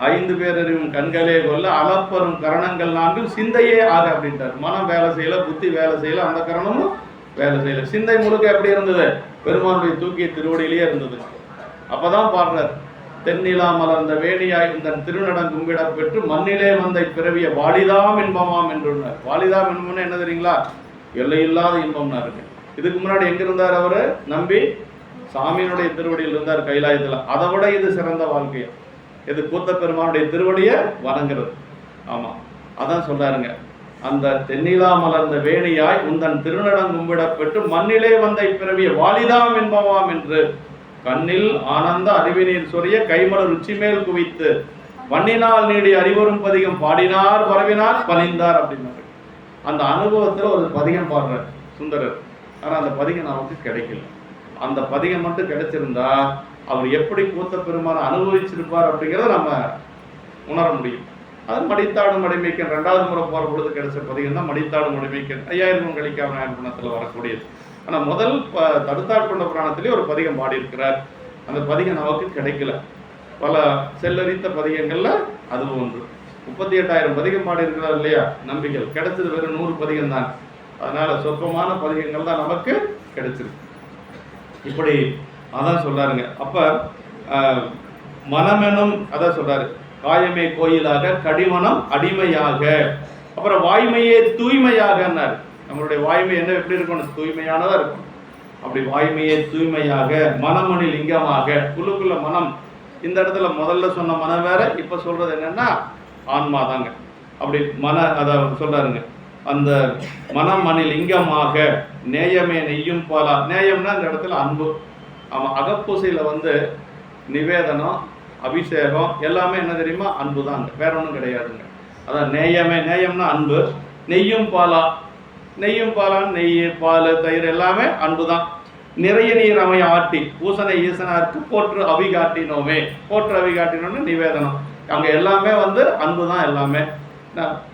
5 பேரறிவும் கண்களே கொல்ல அளப்பரும் கரணங்கள் 4 சிந்தையே ஆக அப்படின்ட்டார். மனம் வேலை செய்யல, புத்தி வேலை செய்யல, அந்த கரணமும் வேலை செய்யல. சிந்தை முழுக்க எப்படி இருந்தது? பெருமானுடைய தூக்கிய திருவடியிலேயே இருந்தது. அப்பதான் பாடுறார், தென்னிலா மலர்ந்த வேணியாய் இந்த திருநடம் கும்பிட பெற்று மண்ணிலே வந்த பிறவிய வாலிதாம் இன்பமாம் என்றுள்ளார். வாலிதாம் இன்பம்னு என்ன தெரியுங்களா? எல்லையில்லாத இன்பம்னா இருக்கு. இதுக்கு முன்னாடி எங்க இருந்தார் அவரு? நம்பி சாமியினுடைய திருவடியில் இருந்தார் கைலாயத்துல. அதை விட இது சிறந்த வாழ்க்கை. இது கூத்த பெருமானுடைய திருவடியை வணங்குறது. ஆமா, அதான் சொல்றாருங்க. அந்த தென்னிலா மலர்ந்த வேணியாய் உந்தன் திருநடம் கும்பிட பெற்று மண்ணிலே வந்த இப்பிறவிய வாலிதாம் இன்பமாம் என்று கண்ணில் ஆனந்த அறிவினீர் சொரிய கைமலர் உச்சி மேல் குவித்து வண்ணினால் நீடி அறிவரும் பதிகம் பாடினார் பரவினார் பணிந்தார் அப்படின்னாரு. அந்த அனுபவத்துல ஒரு பதிகம் பாடுறார் சுந்தரர். ஆனா அந்த பதிகம் நமக்கு கிடைக்கல. அந்த பதிகம் மட்டும் கிடைச்சிருந்தா அவர் எப்படி கூத்த பெருமானை அனுபவிச்சிருப்பார் அப்படிங்கிறத நம்ம உணர முடியும். அது மடித்தாடு மடிமைக்கன் 2வது முறை போகிற பொழுது கிடைச்ச பதிகம் தான் மடித்தாடு மடிமைக்கன் 5000 கழிக்காம நாயன்புணத்தில் வரக்கூடியது. ஆனால் முதல் தடுத்தாட்கொண்ட புராணத்திலே ஒரு பதிகம் பாடியிருக்கிறார். அந்த பதிகம் நமக்கு கிடைக்கல. பல செல்லரித்த பதிகங்கள்ல அதுவும் ஒன்று. 38,000 பதிகம் பாடியிருக்கிறார் இல்லையா நம்பிகள், கிடைச்சது வெறும் 100 பதிகம் தான். அதனால சொற்பமான பதிகங்கள் தான் நமக்கு கிடைச்சிருக்கு. இப்படி அதான் சொல்றாருங்க. அப்ப மனமெனும் அதான் சொல்றாரு, காயமே கோயிலாக கடிமனம் அடிமையாக. அப்புறம் வாய்மையே தூய்மையாகன்னாரு. நம்மளுடைய வாய்மை என்ன எப்படி இருக்கணும்? தூய்மையானதா இருக்கும். அப்படி வாய்மையே தூய்மையாக மனமணி லிங்கமாக. உள்ளுக்குள்ள மனம், இந்த இடத்துல முதல்ல சொன்ன மனம் வேற, இப்ப சொல்றது என்னன்னா ஆன்மா தாங்க. அப்படி அத சொல்றாருங்க, அந்த மனமணி லிங்கமாக நேயமே நெய்யும் பாலா. நேயம்னா இந்த இடத்துல அன்பு. ஆமா, அகப்பூசையில நிவேதனம் அபிஷேகம் எல்லாமே என்ன தெரியுமா? அன்பு தாங்க, வேற ஒன்றும் கிடையாதுங்க. அதான் நேயமே, நேயம்னா அன்பு. நெய்யும் பாலா, நெய்யும் பாலான்னு நெய் பால் தயிர் எல்லாமே அன்பு தான். நிறைய நீர் அமை ஆட்டி பூசனை ஈசனாருக்கு போற்று அவி காட்டினோமே. போற்று அவி காட்டினோம்னு நிவேதனம். அங்கே எல்லாமே அன்பு தான் எல்லாமே.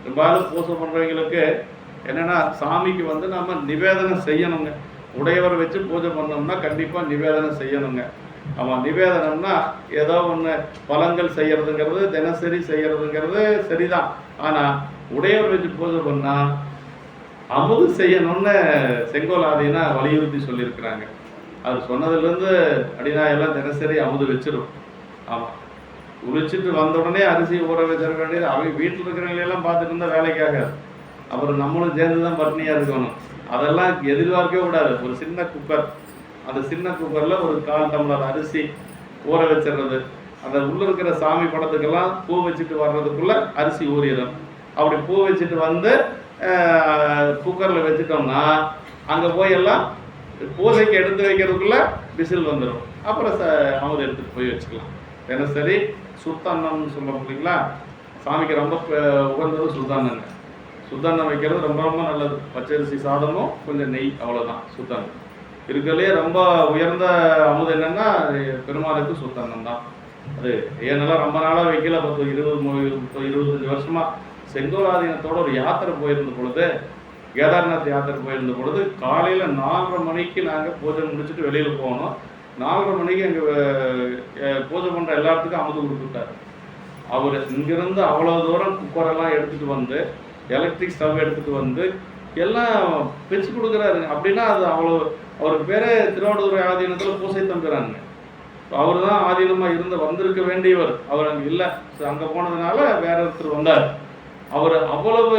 பெரும்பாலும் பூசை பண்ணுறவங்களுக்கு என்னென்னா சாமிக்கு நம்ம நிவேதனம் செய்யணுங்க. உடையவரை வச்சு பூஜை பண்ணோம்னா கண்டிப்பாக நிவேதனம் செய்யணுங்க. ஆமாம், நிவேதனம்னா ஏதோ ஒன்று பழங்கள் செய்யறதுங்கிறது தினசரி செய்யறதுங்கிறது சரிதான். ஆனால் உடையவர் வச்சு பூஜை பண்ணால் அமுது செய்யணும்னு செங்கோல் ஆதினா வலியுறுத்தி சொல்லியிருக்கிறாங்க. அது சொன்னதுலேருந்து அப்படின்னா எல்லாம் தினசரி அமுது வச்சிடும். ஆமாம், உரிச்சிட்டு வந்த உடனே அரிசி ஊற வச்சிருக்க வேண்டியது. அவங்க வீட்டில் இருக்கிறவங்களெல்லாம் பார்த்துட்டு இருந்தால் வேலைக்காக. அப்புறம் நம்மளும் சேர்ந்து தான் பட்னியாக இருக்கணும். அதெல்லாம் எதிர்பார்க்கவே கூடாது. ஒரு சின்ன குக்கர், அந்த சின்ன குக்கரில் ஒரு 1/4 டம்ளர் அரிசி ஊற வச்சிடுறது. அந்த உள்ளே இருக்கிற சாமி படத்துக்கெல்லாம் பூ வச்சுட்டு வர்றதுக்குள்ளே அரிசி ஊறிடும். அப்படி பூ வச்சுட்டு குக்கரில் வச்சுட்டோம்னா அங்கே போய் எல்லாம் பூஜைக்கு எடுத்து வைக்கிறதுக்குள்ளே விசில் வந்துடும். அப்புறம் அமுது எடுத்துகிட்டு போய் வச்சுக்கலாம். தினசரி சுத்தன்னம்னு சொல்ல முடியுங்களா? சாமிக்கு ரொம்ப உகந்தது சுத்தண்ணங்க. சுத்தண்ணம் வைக்கிறது ரொம்ப ரொம்ப நல்லது. பச்சரிசி சாதமும் கொஞ்சம் நெய், அவ்வளோதான் சுத்தண்ணம். இருக்கிறதுலே ரொம்ப உயர்ந்த அமுது என்னன்னா பெருமாளுக்கு சுத்தண்ணம் தான். அது ஏன்னெல்லாம் ரொம்ப நாளாக வைக்கல. 20-25 வருஷமா செங்கோலாதீனத்தோட ஒரு யாத்திரை போயிருந்த பொழுது, கேதார்நாத் யாத்திரை போயிருந்த பொழுது காலையில் 4:30 மணிக்கு நாங்கள் பூஜை முடிச்சுட்டு வெளியில் போனோம். 4:30 மணிக்கு அங்கே பூஜை பண்ணுற எல்லாத்துக்கும் அமுது கொடுத்துட்டார். அவர் இங்கிருந்து அவ்வளோ தூரம் குக்கரெல்லாம் எடுத்துகிட்டு எலக்ட்ரிக் ஸ்டவ் எடுத்துகிட்டு எல்லாம் பிரித்து கொடுக்குறாரு. அப்படின்னா அது அவ்வளோ, அவருக்கு பேரே திருவாவடுதுறை ஆதீனத்தில் பூசை தம்புறாங்க. அவர் தான் ஆதீனமாக வந்திருக்க வேண்டியவர். அவர் அங்கே இல்லை. அங்கே போனதுனால வேற ஒருத்தர் வந்தார். அவர் அவ்வளவு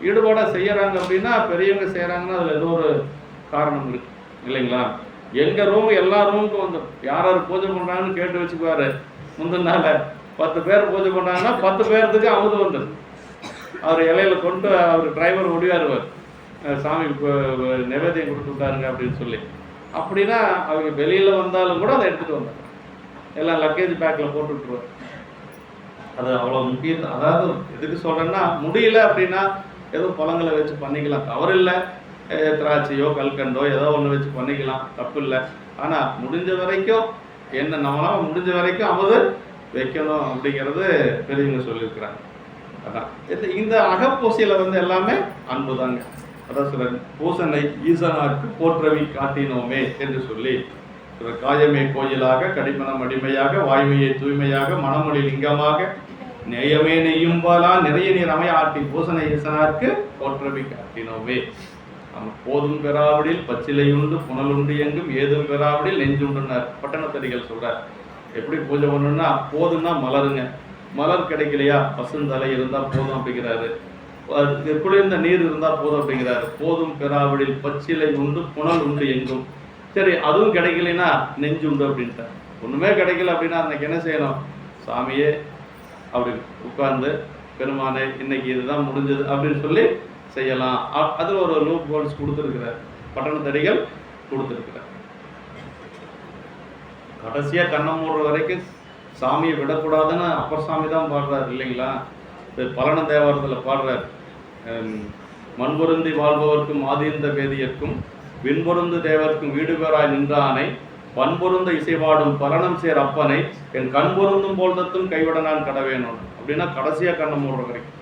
ஈடுபாடாக செய்யறாங்க. அப்படின்னா பெரியவங்க செய்யறாங்கன்னா அதில் ஏதோ ஒரு காரணம் இருக்கு இல்லைங்களா? எங்கள் ரூம் எல்லா ரூமுக்கும் யார் யார் பூஜை பண்ணுறாங்கன்னு கேட்டு வச்சுக்குவாரு. முந்தினால 10 பேர் பூஜை பண்ணுறாங்கன்னா 10 பேர்த்துக்கு அமுது வந்துடும். அவர் இலையில கொண்டு அவர் டிரைவர் முடிவாருவார், சாமி நைவேத்தியம் கொடுத்து விட்டாருங்க அப்படின்னு சொல்லி. அப்படின்னா அவங்க வெளியில் வந்தாலும் கூட அதை எடுத்துகிட்டு வந்தாங்க. எல்லாம் லக்கேஜ் பேக்கில் போட்டு விட்டுருவார். அது அவ்வளோ முக்கியம். அதாவது எதுக்கு சொல்கிறேன்னா, முடியல அப்படின்னா ஏதோ பழங்களை வச்சு பண்ணிக்கலாம், தவறு இல்லை. திராட்சையோ கல்கண்டோ ஏதோ ஒன்று வச்சு பண்ணிக்கலாம், தப்பு இல்லை. ஆனால் முடிஞ்ச வரைக்கும் நம்மளால் முடிஞ்ச வரைக்கும் அமுது வைக்கணும் அப்படிங்கிறது பெரியவங்க சொல்லியிருக்கிறாங்க. அதான் இந்த அகப்பூசையில் எல்லாமே அன்பு தாங்க. அதான் சொல்ற பூசனை ஈசனாருக்கு போற்றவி காட்டினோமே என்று சொல்லி, காயமே கோயிலாக கடிமனம் அடிமையாக வாய்மையை தூய்மையாக மனமொழி லிங்கமாக நேயமே நெய்யும் பாலா நிறைய நீர் அமை ஆட்டி பூசனை ஈசனாருக்கு போற்றவி காட்டினோமே. போதும் பெறாவிடில் பச்சிலையுண்டு புனலுண்டு எங்கும் ஏதும் பெறாவிடில் நெஞ்சுண்டுன்னார் பட்டணத்தடிகள் சொல்றார். எப்படி பூஜை பண்ணணும்னா, போதும்னா மலருங்க, மலர் கிடைக்கலையா பசுந்தலை இருந்தால் போதும் அப்படிங்கிறாரு. குளிர்ந்த நீர் இருந்தால் போதும் அப்படிங்கிறாரு. போதும் பெறாவிடில் பச்சிலை உண்டு புனல் உண்டு எங்கும். சரி, அதுவும் கிடைக்கலைன்னா நெஞ்சு உண்டு அப்படின்ட்டார். ஒன்றுமே கிடைக்கல அப்படின்னா அன்னைக்கு என்ன செய்யணும்? சாமியே அப்படி உட்கார்ந்து பெருமானே இன்னைக்கு இதுதான் முடிஞ்சது அப்படின்னு சொல்லி செய்யலாம். அதில் ஒரு லூப் ஹோல்ஸ் கொடுத்துருக்கிறார், பட்டணத்தடிகள் கொடுத்துருக்கிறார். கடைசியாக கண்ணை மூடுற வரைக்கும் சாமியை விடக்கூடாதுன்னு அப்பர் சாமி தான் பாடுறாரு இல்லைங்களா? பலன தேவாரத்தில் பாடுறார். மண்பொருந்தி வாழ்பவர்க்கும் ஆதீந்த வேதியர்க்கும் விண்பொருந்து தேவர்க்கும் வீடு பேராய் நின்றானை பண்பொருந்த இசைவாடும் பரணம் சேர் அப்பனை என் கண் பொருந்தும் போல்தத்தும் கைவிட நான் கடவேணும். அப்படின்னா கடைசியா கண்ணை மூடுற வரைக்கும்,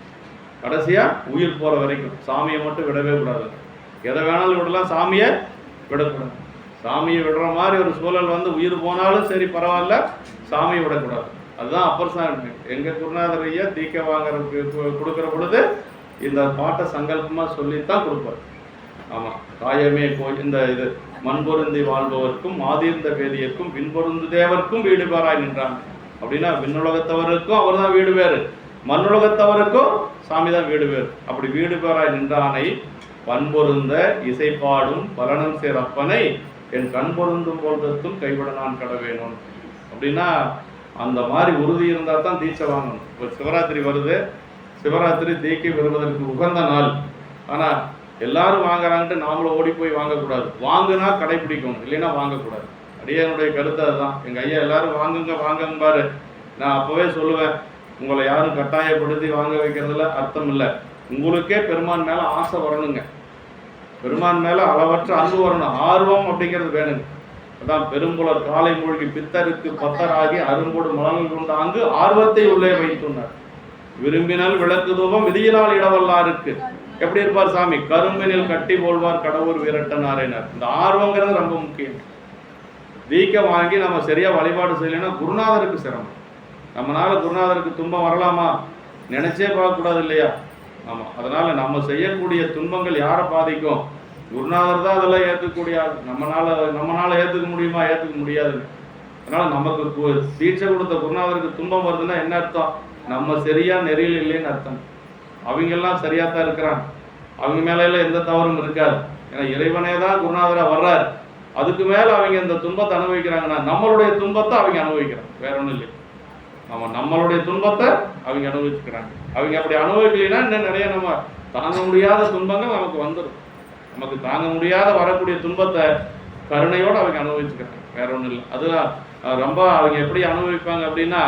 கடைசியா உயிர் போற வரைக்கும் சாமியை மட்டும் விடவே கூடாது. எதை வேணாலும் விடலாம், சாமியை விடக்கூடாது. சாமியை விடுற மாதிரி ஒரு சூழல் வந்து உயிர் போனாலும் சரி பரவாயில்ல, சாமியை விடக்கூடாது. அதுதான் அப்பர் சாமி எங்க குருநாதர் ஐயா தீக்க வாங்குறதுக்கு கொடுக்குற பொழுது இந்த பாட்டை சங்கல்பமா சொல்லித்தான் கொடுப்பார். ஆமா, காயமே போய் இந்த இது மண்பொருந்தி வாழ்பவர்க்கும் மாதிர்ந்த வேதியர்க்கும் விண்பொருந்து தேவர்க்கும் வீடு பேராய் நின்றான். அப்படின்னா விண்ணுலகத்தவருக்கும் அவர் தான் வீடு பேரு, மண்ணுலகத்தவருக்கும் சாமி தான் வீடு பேரு. அப்படி வீடு பேராய் நின்றானை பண்பொருந்த இசைப்பாடும் பலனம் சேர் அப்பனை என் கண் பொருந்தும் போல்தத்தும் கைவிட நான் கடவேணும். அப்படின்னா அந்த மாதிரி உறுதி இருந்தால் தான் தீட்சை வாங்கணும். இப்போ சிவராத்திரி வருது, சிவராத்திரி தீக்கை வருவதற்கு உகந்த நாள். ஆனால் எல்லாரும் வாங்குறாங்கன்ட்டு நாமளும் ஓடி போய் வாங்கக்கூடாது. வாங்குனா கடைப்பிடிக்கணும், இல்லைன்னா வாங்கக்கூடாது. அடியனுடைய கருத்து அதுதான். எங்கள் ஐயா எல்லாரும் வாங்குங்க வாங்கும்பாரு. நான் அப்போவே சொல்லுவேன், உங்களை யாரும் கட்டாயப்படுத்தி வாங்க வைக்கிறதுல அர்த்தம் இல்லை. உங்களுக்கே பெருமான் மேலே ஆசை வரணுங்க, பெருமான் மேலே அளவற்ற அன்பு வரணும், ஆர்வம் அப்படிங்கிறது வேணுங்க. அதான் பெரும்புலர் காலை மூழ்கி பித்தருக்கு பத்தராகி அரும்போடு மலங்கள் கொண்டாங்கு ஆர்வத்தை உள்ளே வைத்துள்ளார். விரும்பினால் விளக்கு தூபம் விதியினால் இடவல்லாருக்கு. எப்படி இருப்பார் சாமி? கரும்பினில் கட்டி போல்வார் கடவுர் வீரட்டனாரினார். இந்த ஆர்வங்கிறது ரொம்ப முக்கியம். வீக்க வாங்கி நம்ம சரியா வழிபாடு செய்யலைன்னா குருநாதருக்கு சிரமம். நம்மளால குருநாதருக்கு துன்பம் வரலாமா? நினைச்சே பார்க்கக்கூடாது இல்லையா? ஆமா, அதனால நம்ம செய்யக்கூடிய துன்பங்கள் யாரை பாதிக்கும்? குருநாதர் தான் அதெல்லாம் ஏற்றுக்கூடிய ஆள். நம்மளால ஏற்றுக்க முடியுமா? ஏற்றுக்க முடியாது. அதனால நமக்கு தீட்சை கொடுத்த குருநாதருக்கு துன்பம் வருதுன்னா என்ன அர்த்தம்? நம்ம சரியா நெறியில் இல்லைன்னு அர்த்தம். அவங்கெல்லாம் சரியா தான் இருக்கிறாங்க, அவங்க மேல எந்த தவறும் இருக்காது. ஏன்னா இறைவனே தான் குருநாதரா வர்றாரு. அதுக்கு மேல அவங்க இந்த துன்பத்தை அனுபவிக்கிறாங்கன்னா நம்மளுடைய துன்பத்தை அவங்க அனுபவிக்கிறாங்க, வேற ஒன்றும் இல்லை. நம்மளுடைய துன்பத்தை அவங்க அனுபவிச்சுக்கிறாங்க. அவங்க அப்படி அனுபவிக்கலைன்னா இன்னும் நிறைய நம்ம தாங்க முடியாத துன்பங்கள் நமக்கு வந்துடும். நமக்கு தாங்க முடியாத வரக்கூடிய துன்பத்தை கருணையோடு அவங்க அனுபவிச்சுக்கிறாங்க, வேற ஒன்றும் இல்லை. அதுதான் ரொம்ப அவங்க எப்படி அனுபவிப்பாங்க அப்படின்னா,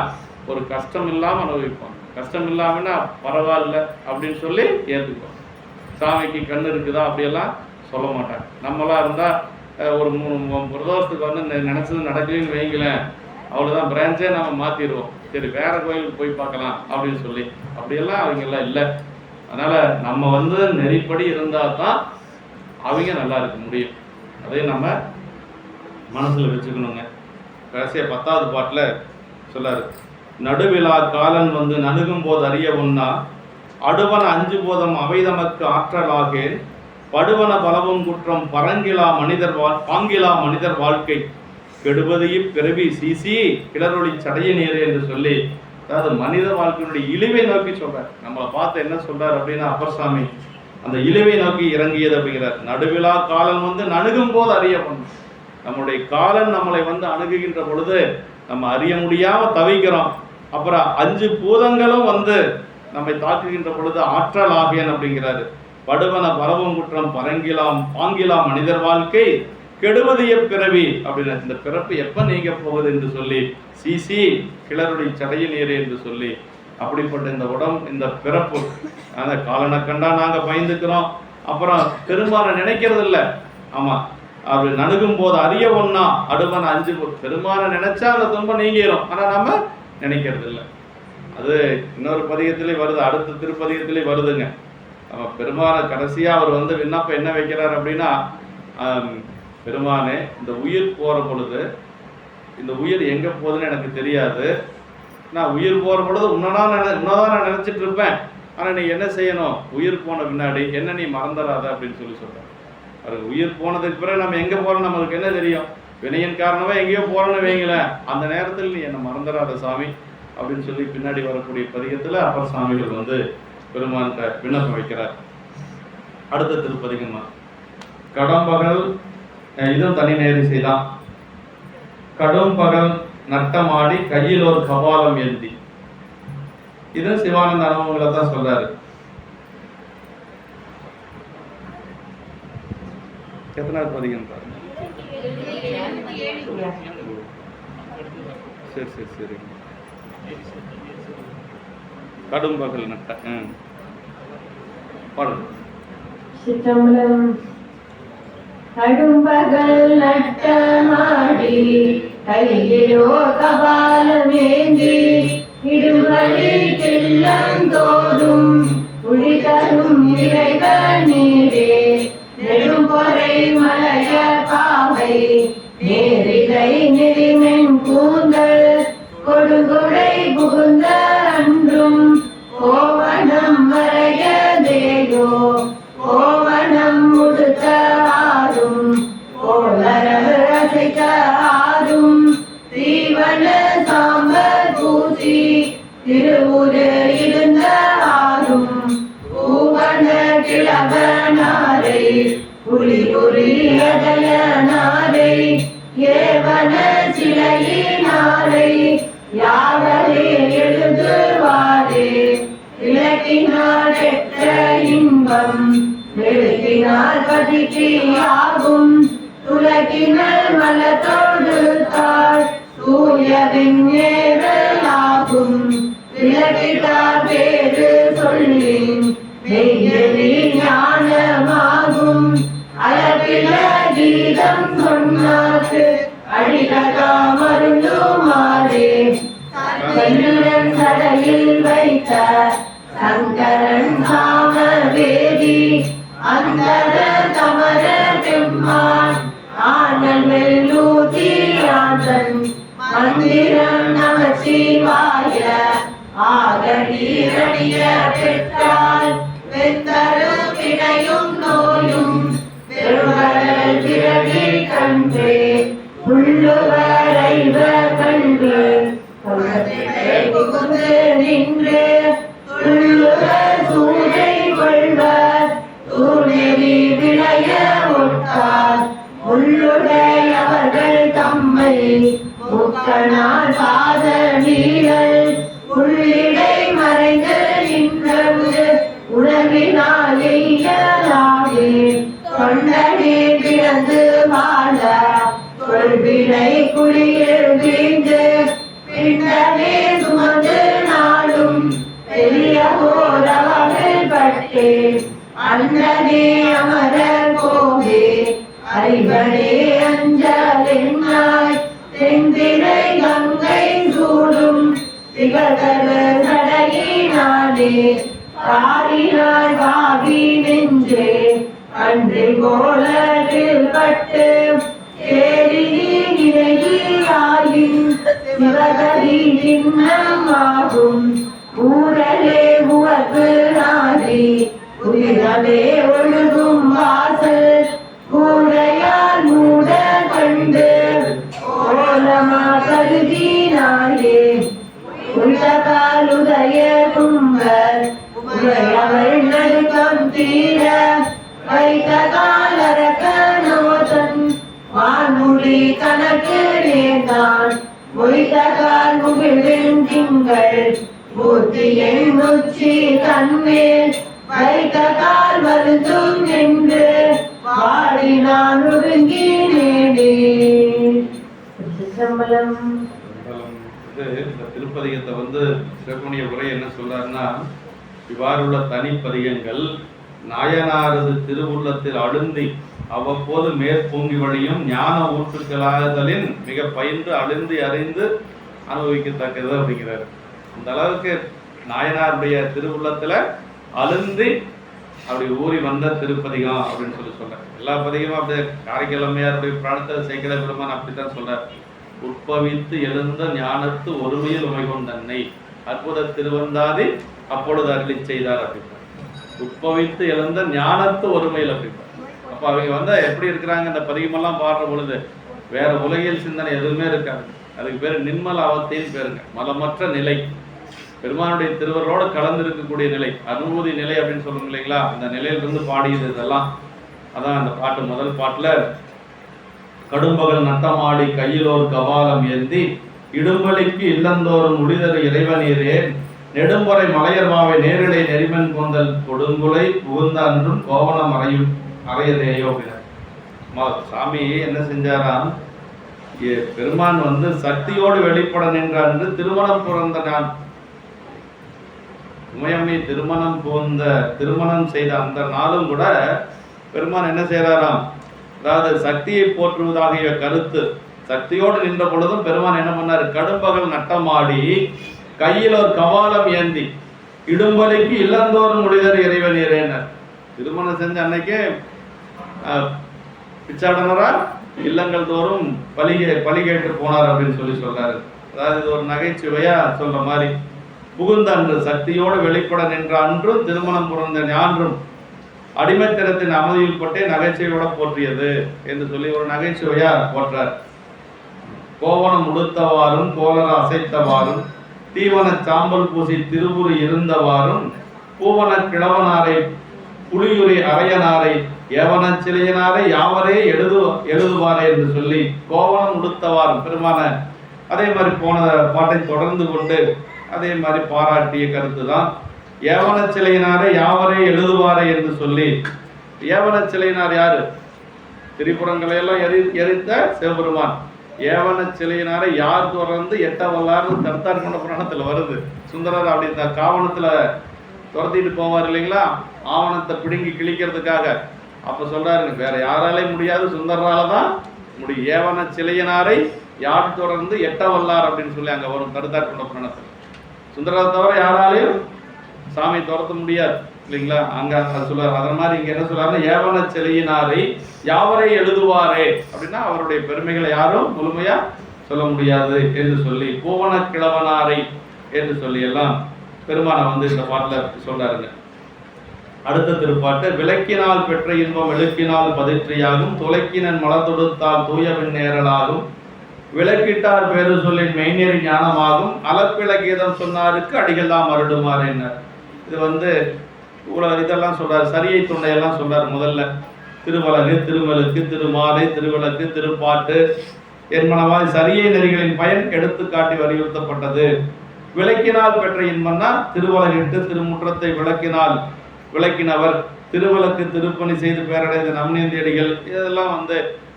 ஒரு கஷ்டம் இல்லாமல் அனுபவிப்பாங்க. கஷ்டம் இல்லாமன்னா பரவாயில்ல அப்படின்னு சொல்லி ஏற்றுக்குவோம். சாமிக்கு கண் இருக்குதா அப்படியெல்லாம் சொல்ல மாட்டாங்க. நம்மளாம் இருந்தால் ஒரு 3 பிரதோஷத்துக்கு வந்து நினச்சது நடக்கலன்னு வைங்களேன், அவ்வளோதான், பிரான்ச்சே நம்ம மாற்றிடுவோம். சரி வேற கோயிலுக்கு போய் பார்க்கலாம் அப்படின்னு சொல்லி. அப்படியெல்லாம் அவங்கெல்லாம் இல்லை. அதனால் நம்ம வந்து நெறிப்படி இருந்தால் தான் அவங்க நல்லா இருக்க முடியும். அதையும் நம்ம மனசில் வச்சுக்கணுங்க. கடைசியாக 10வது பாட்டில் சொல்லாரு, நடுவிழா காலன் வந்து நணுகும் போது அறிய ஒன்னா அடுவன 5 போதம் அவை தமக்கு ஆற்றலாகேன் படுவன பலவும் குற்றம் பாங்கிலா மனிதர் வாழ்க்கை கெடுவதையும் பிறவி சீசி கிளறொளி சடைய நேரு என்று சொல்லி, அதாவது மனித வாழ்க்கையினுடைய இழிவை நோக்கி சொல்றார். நம்மளை பார்த்து என்ன சொல்றாரு அப்படின்னா, அப்பர் சாமி அந்த இழிவை நோக்கி இறங்கியது அப்படிங்கிறார். நடுவிழா காலன் வந்து நணுகும் போது அறிய பண்ணும். நம்முடைய காலன் நம்மளை வந்து அணுகுகின்ற பொழுது நம்ம அறிய முடியாம தவிக்கிறோம். அப்புறம் 5 பூதங்களும் வந்து நம்மை தாக்குகின்ற பொழுது ஆற்றல் ஆகியன் அப்படிங்கிறாரு. படுவன பரவும் குற்றம் பாங்கிலா மனிதர் வாழ்க்கை கெடுவதைய பிறவி அப்படின்னா, இந்த பிறப்பு எப்ப நீங்க போகுது என்று சொல்லி சீசி கிளறுடைய சடைய நீர் என்று சொல்லி, அப்படிப்பட்ட இந்த இந்த பிறப்பு அந்த காலனை கண்டா நாங்க பயந்துக்கிறோம். அப்புறம் பெரும்பால நினைக்கிறது இல்லை. ஆமா, அப்படி நணுகும் போது அறிய ஒன்னா அடுவன 5 பெரும்பால நினைச்சா அந்த துன்பம் நீங்கிடும். ஆனா நம்ம நினைக்கிறது இல்லை. அது இன்னொரு பதிகத்திலே வருது, அடுத்த திருப்பதிகத்திலே வருதுங்க. நம்ம பெருமான கடைசியா அவர் வந்து விண்ணப்பம் என்ன வைக்கிறார் அப்படின்னா, பெருமானே இந்த உயிர் போற பொழுது இந்த உயிர் எங்க போகுதுன்னு எனக்கு தெரியாது. நான் உயிர் போற பொழுது உன்னதான் நான் நினைச்சிட்டு இருப்பேன். ஆனா நீ என்ன செய்யணும், உயிர் போன பின்னாடி என்ன நீ மறந்துடாத அப்படின்னு சொல்றாரு. அவருக்கு உயிர் போனதுக்கு பிறகு நம்ம எங்க போறோம் நம்மளுக்கு என்ன தெரியும்? வினையின் காரணமா எங்கேயோ போறோன்னு வைங்களேன், அந்த நேரத்தில் நீ என்ன மறந்துடாத சாமி அப்படின்னு சொல்லி பின்னாடி வரக்கூடிய பதிகத்துல அப்பர் சாமிகள் வந்து பெருமான்கிட்ட விண்ணப்பம் வைக்கிறார். அடுத்த திருப்பதிகமா கடம்பகல், இதுவும் தனி நேரிசை தான். கடும் பகல் நட்டமாடி கையில் ஒரு கபாலம் ஏந்தி, இது சிவானந்த அனுபவங்களை தான் சொல்றாரு. எத்தனாவது பதிகம் பாருங்க. சரி கடும் பகல் நட்ட பாருங்க. சிற்றம்பலம் கடும்பகல் நட்டமாடி கையிலோ கபாலமேந்தி இடுவழி செல்லந்தோறும் குழி தரும் இறைவனீரே நெடும்பொறை மலைய பாவை நேரிலை நெறிமென் கூந்தல் கொடுகுடை புகுந்த அன்றும் கோவணம் மறையதேயோ கோவணம் முடுத்த ஆறும் கோளரவு ரசிக்க ஆறும் தீவன சாம்பல் பூசி திருவுரு இருந்த ஆறும் பூவன கிழவனாரை புலிபுரியதயனாரை ஏவன சிலையினாரை யாவரே எழுதுவாரே விளக்கினால் பெற்ற இன்பம் விளக்கினால் பதிற்றியாகும் துலக்கினல் மலத்தோடு தாழ் சூரியவின் நேரலாகும் விளக்கிட்டார் பேரு சொல்லி மெய்யெறி ஞானமாகும் அளவில கீதம் சொன்னாக்கு அடிகதா மருந்துமாறே கண்ணுடன் சடையில் வைத்த சங்கரன் சாமவேதி அந்தர தமர பெம்மான் ஆனல் வெல்லூதியாந்தன் மந்திரம் நம சிவாய ஆகடீரடிய பெற்றால் வெந்தரும் வினையும் நோயும் பெருவரல் விரவி கன்றே உள்ளுவரைவர் கண்டு புகுந்து நின்று உள்ளுவர் சூதை கொள்வர் தூணெறி விளைய ஒட்டார் உள்ளுடையவர்கள் தம்மை முக்கனால் பாத நீழல் உள்ளிடை மறைந்து நின்று உணவினால் எய்யலாகே தொண்டனே பிறந்து வாழ கொள்வினை குளிர் வீழ்ந்து பின்னமே சுமந்து நாளும் பெரிய போரவர்கள் பட்டே அண்ணனே அமரர் கோவே அறிவனே அஞ்சலென்னாய் தென்திரை கங்கை சூடும் திகழ்கரு சடையினாலே பாரினாய் வாவி நெஞ்சே அன்று கோலத்தில் பட்டு கேரினி நினையாயின் சிவகரி சின்னமாகும் ஊரலே உவக்கு நாடி உயிரவே ஒழுகும் வாசல் கூடையால் மூட கண்டு ஓலமா கருதினாயே உள்ளகால் உதய கும்பர் உடையவள் நடுக்கம் தீர வைத்த காலரக்க நோதன் வான்முடி கணக்கு நேர்ந்தான் மொய்தகால் முகிழ்வின் திங்கள் மூர்த்தியின் உச்சி தன்மேல் வைத்த கால் வருந்தும் என்று வாடினான் ஒருங்கினேனே. சம்பளம் இந்த திருப்பதிகத்தை சிறப்புடைய உரை என்ன சொல்றாருன்னா, இவ்வாறுள்ள தனிப்பதிகங்கள் நாயனாரது திருவுள்ளத்தில் அழுந்தி அவ்வப்போது மேற்பொங்கி வழியும் ஞான ஊற்றுக்களாதலின் மிக பயின்று அழுந்தி அறிந்து அனுபவிக்கத்தக்கது அப்படிங்கிறார். அந்த அளவுக்கு நாயனாருடைய திருவுள்ளத்துல அழுந்தி அப்படி ஊறி வந்த திருப்பதிகம் அப்படின்னு சொல்றார். எல்லா பதிகமும் அப்படியே காரைக்கிழமையாருடைய பிராணத்தை சேக்கிட பெருமான் அப்படித்தான் சொல்றார். உற்பவித்து எழுந்த ஞானத்து ஒருமையில் உமைகொண்டன்னை அற்புத திருவந்தாதி அப்பொழுது அருளி செய்தார் அப்படின்றார். உற்பவித்து எழுந்த ஞானத்து ஒருமையில் அப்படின்றார். அப்ப அவங்க எப்படி இருக்கிறாங்க, இந்த பதிகமெல்லாம் பாடுற பொழுது வேற உலகியல் சிந்தனை எதுவுமே இருக்காது. அதுக்கு பேரு நின்மல் அவத்தின்னு பேருங்க. மலமற்ற நிலை, பெருமானுடைய திருவரோடு கலந்து இருக்கக்கூடிய நிலை, அனுபூதி நிலை அப்படின்னு சொல்லுங்க இல்லைங்களா. அந்த நிலையிலிருந்து பாடியது இதெல்லாம். அதான் அந்த பாட்டு முதல் பாட்டுல கடும்பகல் நட்டமாடி கையிலோர் கபாலம் ஏந்தி இடும்பலிக்கு இல்லந்தோறும் முடிதரு இறைவனீரே நெடும்பொறை மலையர்வாவை நேரிடை நெறிமன் கொந்தல் கொடுங்குலை புகுந்த அன்றும் கோவணம் அறையதேயோ அப்படின்னா சாமி என்ன செஞ்சாராம், பெருமான் சக்தியோடு வெளிப்பட நின்ற அன்று திருமணம் பிறந்த நான் உமையம்மை திருமணம் செய்த அந்த நாளும் கூட பெருமான் என்ன செய்யறாராம், அதாவது சக்தியை போற்றுவதாகிய கருத்து. சக்தியோடு நின்ற பொழுதும் பெருமான் என்ன பண்ணாரு? கடும்பகல் நட்டமாடி கையில் ஒரு கபாலம் ஏந்தி இடும்பலிக்கு இல்லந்தோறும் முடிதர் இறைவன் இறையினர். திருமணம் செஞ்ச அன்னைக்கே பிச்சாடனரா இல்லங்கள் தோறும் பலி கேட்டு போனார் அப்படின்னு சொல்றாரு. அதாவது இது ஒரு நகைச்சுவையா சொல்ற மாதிரி. புகுந்த அன்று சக்தியோடு வெளிப்பட நின்ற அன்றும் திருமணம் புரிந்த ஞான்றும் அடிமைத்தனத்தின் அமைதியில் பட்டே நகைச்சுவையோட போற்றியது என்று சொல்லி ஒரு நகைச்சுவையா போற்றார். கோவணம் உடுத்தவாறும் கோலர அசைத்தவாறும் தீவன சாம்பல் பூசி திருவுரு இருந்தவாறும் பூவன கிழவனாரை புலியுரை அரையனாரை ஏவன சிலையனாரை யாவரே எழுதுவாரே என்று சொல்லி கோவணம் உடுத்தவாறும் பெருமான அதே மாதிரி போன பாட்டை தொடர்ந்து கொண்டு அதே மாதிரி பாராட்டிய கருத்து தான். ஏவன சிலையினாரை யாவரே எழுதுவாரே என்று சொல்லி, ஏவன சிலையினார் யாரு? திரிபுரங்களை எல்லாம் எரித்த சிவபெருமான். ஏவன சிலையினாரை யார் தொடர்ந்து எட்ட வல்லார்னு தர்த்தார் கொண்ட புராணத்துல வருது. சுந்தரர் அப்படி இந்த காவணத்துல துரத்திட்டு போவார் இல்லைங்களா, ஆவணத்தை பிடுங்கி கிழிக்கிறதுக்காக. அப்ப சொல்றாரு, வேற யாராலையும் முடியாது, சுந்தரால தான் முடியும். ஏவன சிலையனாரை யார் தொடர்ந்து எட்ட வல்லார் அப்படின்னு சொல்லி அங்க வரும் தருத்தார் கொண்ட புராணத்துல. சுந்தரரை தவிர யாராலையும் சாமி துரத்த முடியாது இல்லைங்களா, அங்க சொல்றாரு. அதே மாதிரி இங்க என்ன சொல்றாரு? ஏவன சிலையினாரை யாவரை எழுதுவாரே அப்படின்னா அவருடைய பெருமைகளை யாரும் முழுமையா சொல்ல முடியாது என்று சொல்லி, பூவன கிழவனாரை என்று சொல்லி எல்லாம் பெருமானை இந்த பாட்டுல சொல்றாருங்க. அடுத்த திருப்பாட்டு, விளக்கினால் பெற்ற இன்பம் எழுக்கினால் பதிற்றியாகும், துளைக்கினன் மலத்தொடுத்தால் தூயவின் நேரலாகும், விளக்கிட்டார் பேரு சொல்லின் மெய்நெறி ஞானமாகும், அளப்பில கீதம் சொன்னாருக்கு அடிகள் தான் மருடுமாறு என்ன. இது இதெல்லாம் சொல்றாரு. சரியை தொண்டையெல்லாம் சொல்றாரு. முதல்ல திருவலகு, திருமலுக்கு, திருமாலை, திருவிளக்கு, திருப்பாட்டு என்பனவாய் சரியை நெறிகளின் பயன் எடுத்து காட்டி வலியுறுத்தப்பட்டது. விளக்கினால் பெற்ற இன்பம்னா திருவலகிட்டு திருமுற்றத்தை விளக்கினவர், திருவிளக்கு திருப்பணி செய்து பேரடைந்த நம்நேந்தியடிகள், இதெல்லாம்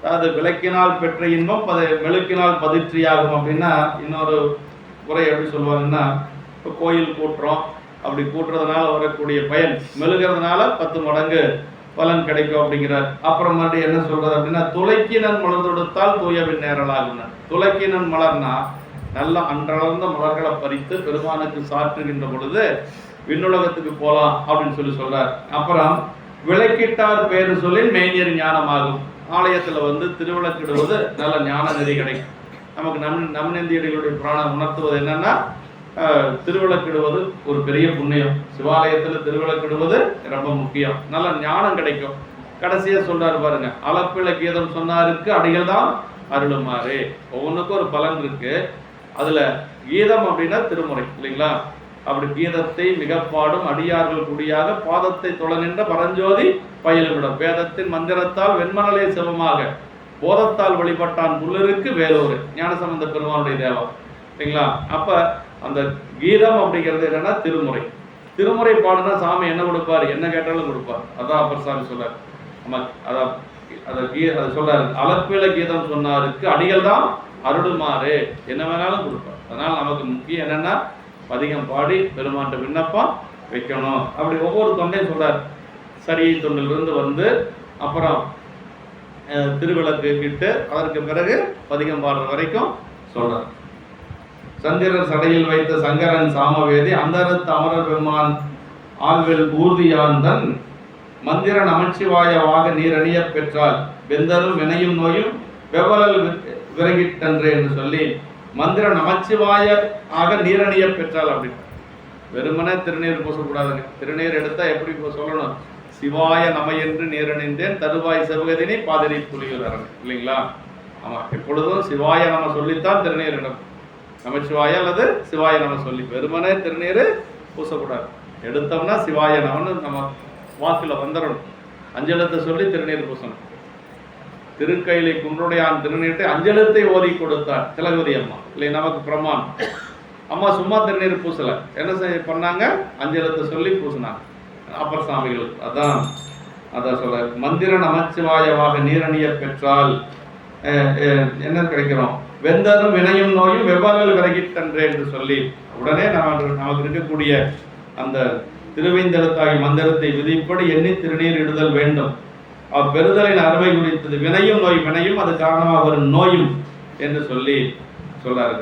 அதாவது விளக்கினால் பெற்ற இன்பம் மெழுக்கினால் பதிற்றியாகும் அப்படின்னா இன்னொரு முறை எப்படி சொல்லுவாங்கன்னா, இப்போ கோயில் கூட்டுறோம், அப்படி கூட்டுறதுனால வரக்கூடிய பயன் மெழுகிறதுனால 10 மடங்கு பலன் கிடைக்கும் அப்படிங்கிறார். அப்புறம் மறுபடியும் என்ன சொல்றது அப்படின்னா, துளைக்கினன் மலர் தொடுத்தால் தூயவின் நேரலாகுன. துளைக்கினன் மலர்னா நல்ல அன்றளர்ந்த மலர்களை பறித்து பெருமானுக்கு சாற்றுகின்ற பொழுது விண்ணுலகத்துக்கு போகலாம் அப்படின்னு சொல்றார். அப்புறம் விளக்கிட்டார் பேரு சொல்லி மெய்ஞர் ஞானமாகும். ஆலயத்துல திருவிளக்கிடுவது நல்ல ஞான நெறி கிடைக்கும். நமக்கு நம்நேந்தியடிகளுடைய புராணம் உணர்த்துவது என்னன்னா, திருவிளக்கிடுவது ஒரு பெரிய புண்ணியம். சிவாலயத்துல திருவிளக்கிடுவது ரொம்ப முக்கியம். நல்ல ஞானம் கிடைக்கும். கடைசியா சொல்றாரு பாருங்க, அளப்பில கீதம் சொன்னாருக்கு அடிகள் தான் அருளுமாறு. ஒவ்வொன்றுக்கும் ஒரு பலன் இருக்கு. அதுல கீதம் அப்படின்னா திருமுறை இல்லைங்களா. அப்படி கீதத்தை மிகப்பாடும் அடியார்கள் குடியாக பாதத்தை தொழ நின்ற பரஞ்சோதி பயிலுமிடம், வேதத்தின் மந்திரத்தால் வெண்மணலே சிவமாக போதத்தால் வழிபட்டான் புல்லருக்கு வேலூர் ஞானசம்பந்த பெருமானுடைய தேவம் இல்லைங்களா. அப்ப அந்த கீதம் அப்படிங்கிறது என்னன்னா திருமுறை. திருமுறை பாடுனா சாமி என்ன கொடுப்பாரு? என்ன கேட்டாலும் கொடுப்பார். அதான் அப்பர் சாமி சொல்றாரு. அதை சொல்றாரு, அளப்பில கீதம் சொன்னாருக்கு அடிகள் தான் அருளுமாறு, என்ன வேணாலும் கொடுப்பார். அதனால நமக்கு முக்கியம் என்னன்னா, பதிகம் பாடி பெருமாண்ட விண்ணப்பம் வைக்கணும். அப்படி ஒவ்வொரு தொண்டையும் சொல்றார். சரியை தொண்டிலிருந்து அப்புறம் திருவிளக்கு கிட்டு அதற்கு பிறகு பதிகம் பாடுற வரைக்கும் சொல்றார். சந்திரர் சடையில் வைத்த சங்கரன் சாமவேதி அந்தரத்து அமரர் பெருமான் ஆழ்வெல் ஊர்தியாந்தன் மந்திர நமச்சிவாயவாக நீரணிய பெற்றால் வெந்தரும் வினையும் நோயும் வெவ்வலல் விறகிட்டன்று என்று சொல்லி மந்திர நமச்சிவாய ஆக நீரணிய பெற்றால் அப்படின்னு. வெறுமனே திருநீர் பூசக்கூடாதுங்க. திருநீர் எடுத்தா எப்படி சொல்லணும்? சிவாய நம என்று நீரணிந்தேன் தருவாய் செவகதினை பாதிரி புலியூர் அரங்க இல்லைங்களா. ஆமா, எப்பொழுதும் சிவாய நம சொல்லித்தான் திருநீர் எடுக்கும். நமச்சிவாய அல்லது சிவாய நம சொல்லி, வெறுமனே திருநீர் பூசக்கூடாது. எடுத்தோம்னா சிவாய நமன்னு நம்ம வாக்குல வந்துடணும். அஞ்சலத்தை சொல்லி திருநீர் பூசணும். திருக்கையிலை குன்றுடையான் திருநீட்டை அஞ்சலத்தை ஓதி கொடுத்தார் திலகவதி அம்மா இல்லை, நமக்கு பிரமான். அம்மா சும்மா திருநீர் பூசல, என்ன பண்ணாங்க? அஞ்சலத்தை சொல்லி பூசினாங்க அப்பர் சாமிகள். அதான் சொல்ற மந்திர நமச்சிவாயவாக நீரணிய பெற்றால் என்ன கிடைக்கிறோம்? வெந்தரும் வினையும் நோயும் வெவ்வாறு விறகிட்டன்றே என்று சொல்லி உடனே நமக்கு இருக்கக்கூடிய அந்த திருவைந்தெழுத்தாகிய மந்திரத்தை விதிப்படி எண்ணி திருநீர் இடுதல் வேண்டும். பெறுதலின் அருமை குறித்தது. வினையும் நோய், வினையும் அது காரணமாக வரும் நோயும் என்று சொல்லி சொல்றாரு.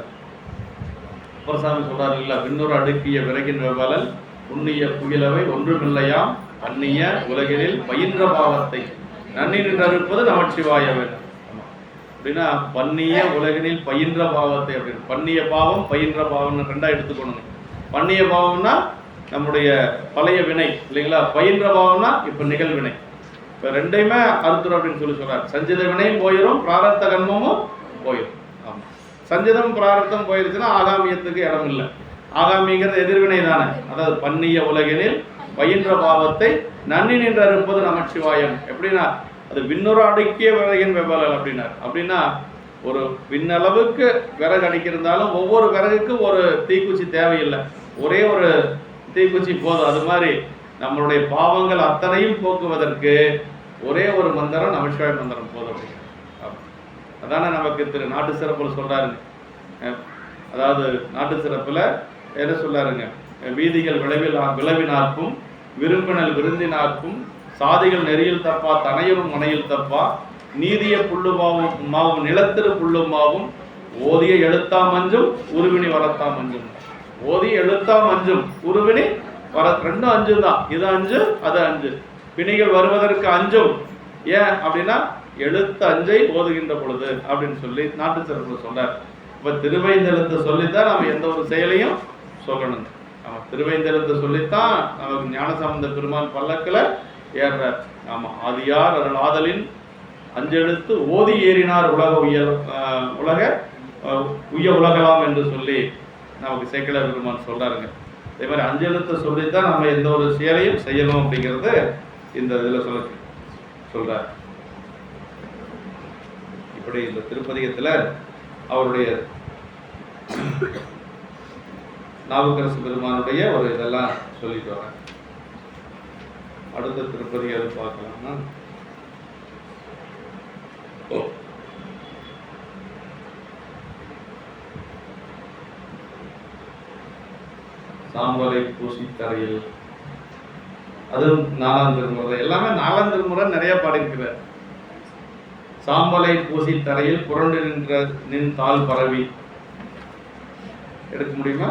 அப்பர்சாமி சொல்றாரு இல்ல, விண்ணொரு அடுக்கிய விறகின் வெவலல் புண்ணிய புகிலவை ஒன்றுமில்லையாம் பண்ணிய உலகினில் பயின்ற பாவத்தை நன்னி நின்றறுப்பது நமச்சிவாயவன். அப்படின்னா பண்ணிய உலகினில் பயின்ற பாவத்தை அப்படின்னு, பண்ணிய பாவம் பயின்ற பாவம்னு ரெண்டா எடுத்துக்கணும். பண்ணிய பாவம்னா நம்முடைய பழைய வினை இல்லைங்களா, பயின்ற பாவம்னா இப்ப நிகழ்வினை. இப்ப ரெண்டையுமே அறுத்துரும் அப்படின்னு சொல்லி சொல்றாரு. சஞ்சித வினையும் போயிடும், பிராரத்த கர்மமும் போயிடும். ஆமா, சஞ்சிதம் பிராரத்தம் போயிருச்சுன்னா ஆகாமியத்துக்கு இடம் இல்லை. ஆகாமிங்கிறது எதிர்வினை தானே. அதாவது பண்ணிய உலகினில் பயின்ற பாவத்தை நன்னி நின்று அறுப்பது நமச்சிவாயம். எப்படின்னா அது விண்ணொரு அடுக்கிய விறகின் வெவலல் அப்படின்னார். அப்படின்னா ஒரு விண்ணளவுக்கு விறகு அடிக்கிருந்தாலும் ஒவ்வொரு விறகுக்கும் ஒரு தீக்குச்சி தேவையில்லை, ஒரே ஒரு தீக்குச்சி போதும். அது மாதிரி நம்மளுடைய பாவங்கள் அத்தனையும் போக்குவதற்கு ஒரே ஒரு மந்திரம் நமச்சிவாய மந்திரம் போதும். அதானே நமக்கு திரு நாட்டு சிறப்புல சொல்றாருங்க. அதாவது நாட்டு சிறப்புல என்ன சொல்றாருங்க, வீதிகள் விளைவினார்க்கும் விரும்பினல் விருந்தினார்க்கும் சாதிகள் நெறியில் தப்பா தனையரும் மனையில் தப்பா நீதிய புல்லுமாவும் மாவும் நிலத்திரு புல்லுமாவும் ஓதிய எழுத்தா மஞ்சும் உருவினி வரத்தா மஞ்சும். ஓதிய எழுத்தா மஞ்சும் உருவினி வர, ரெண்டும் அஞ்சு தான். இது அஞ்சு அது அஞ்சு. பிணிகள் வருவதற்கு அஞ்சும். ஏன் அப்படின்னா எழுத்து அஞ்சை ஓதுகின்ற பொழுது அப்படின்னு சொல்லி நாட்டு சிறப்பு சொல்றார். இப்ப திருவைந்தெழுத்தை சொல்லித்தான் நம்ம எந்த ஒரு செயலையும் சொல்லணும். நம்ம திருவைந்தெழுத்தை சொல்லித்தான் நமக்கு ஞானசம்பந்த பெருமான் பல்லக்கில் ஏறுறார். ஆமா, ஆதியார் அருள் ஆதலின் அஞ்செழுத்து ஓதி ஏறினார் உலக உலகலாம் என்று சொல்லி நமக்கு சேக்கிழ பெருமான் சொல்றாருங்க. அதே மாதிரி அஞ்செழுத்தை சொல்லித்தான் நம்ம எந்த ஒரு செயலையும் செய்யணும் அப்படிங்கிறது இந்த இதுல சொல்றார். இப்படி இந்த திருப்பதிகத்துல அவருடைய நாவுக்கரசு பெருமானுடைய ஒரு இதெல்லாம் சொல்லிட்டு வரேன். அடுத்த திருப்பதி அது பார்க்கலாம்னா சாம்பலை பூசி தரையில், அதுவும் 4ஆம் திருமுறை. எல்லாமே 4ஆம் திருமுறை நிறைய பாடியிருக்கிறார். சாம்பலை பூசி தரையில் புரண்டு நின்ற நின் தாள் பரவி. எடுக்க முடியுமா?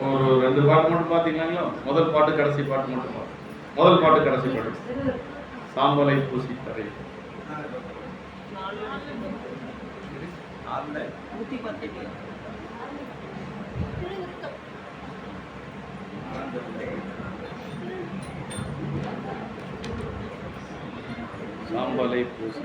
ஒரு 2 பாட்டு மட்டும் பாத்தீங்களா? முதல் பாட்டு கடைசி பாட்டு மட்டும். முதல் பாட்டு கடைசி பாட்டு. சாம்பலை பூசி தரையில். சாம்பலை பூசி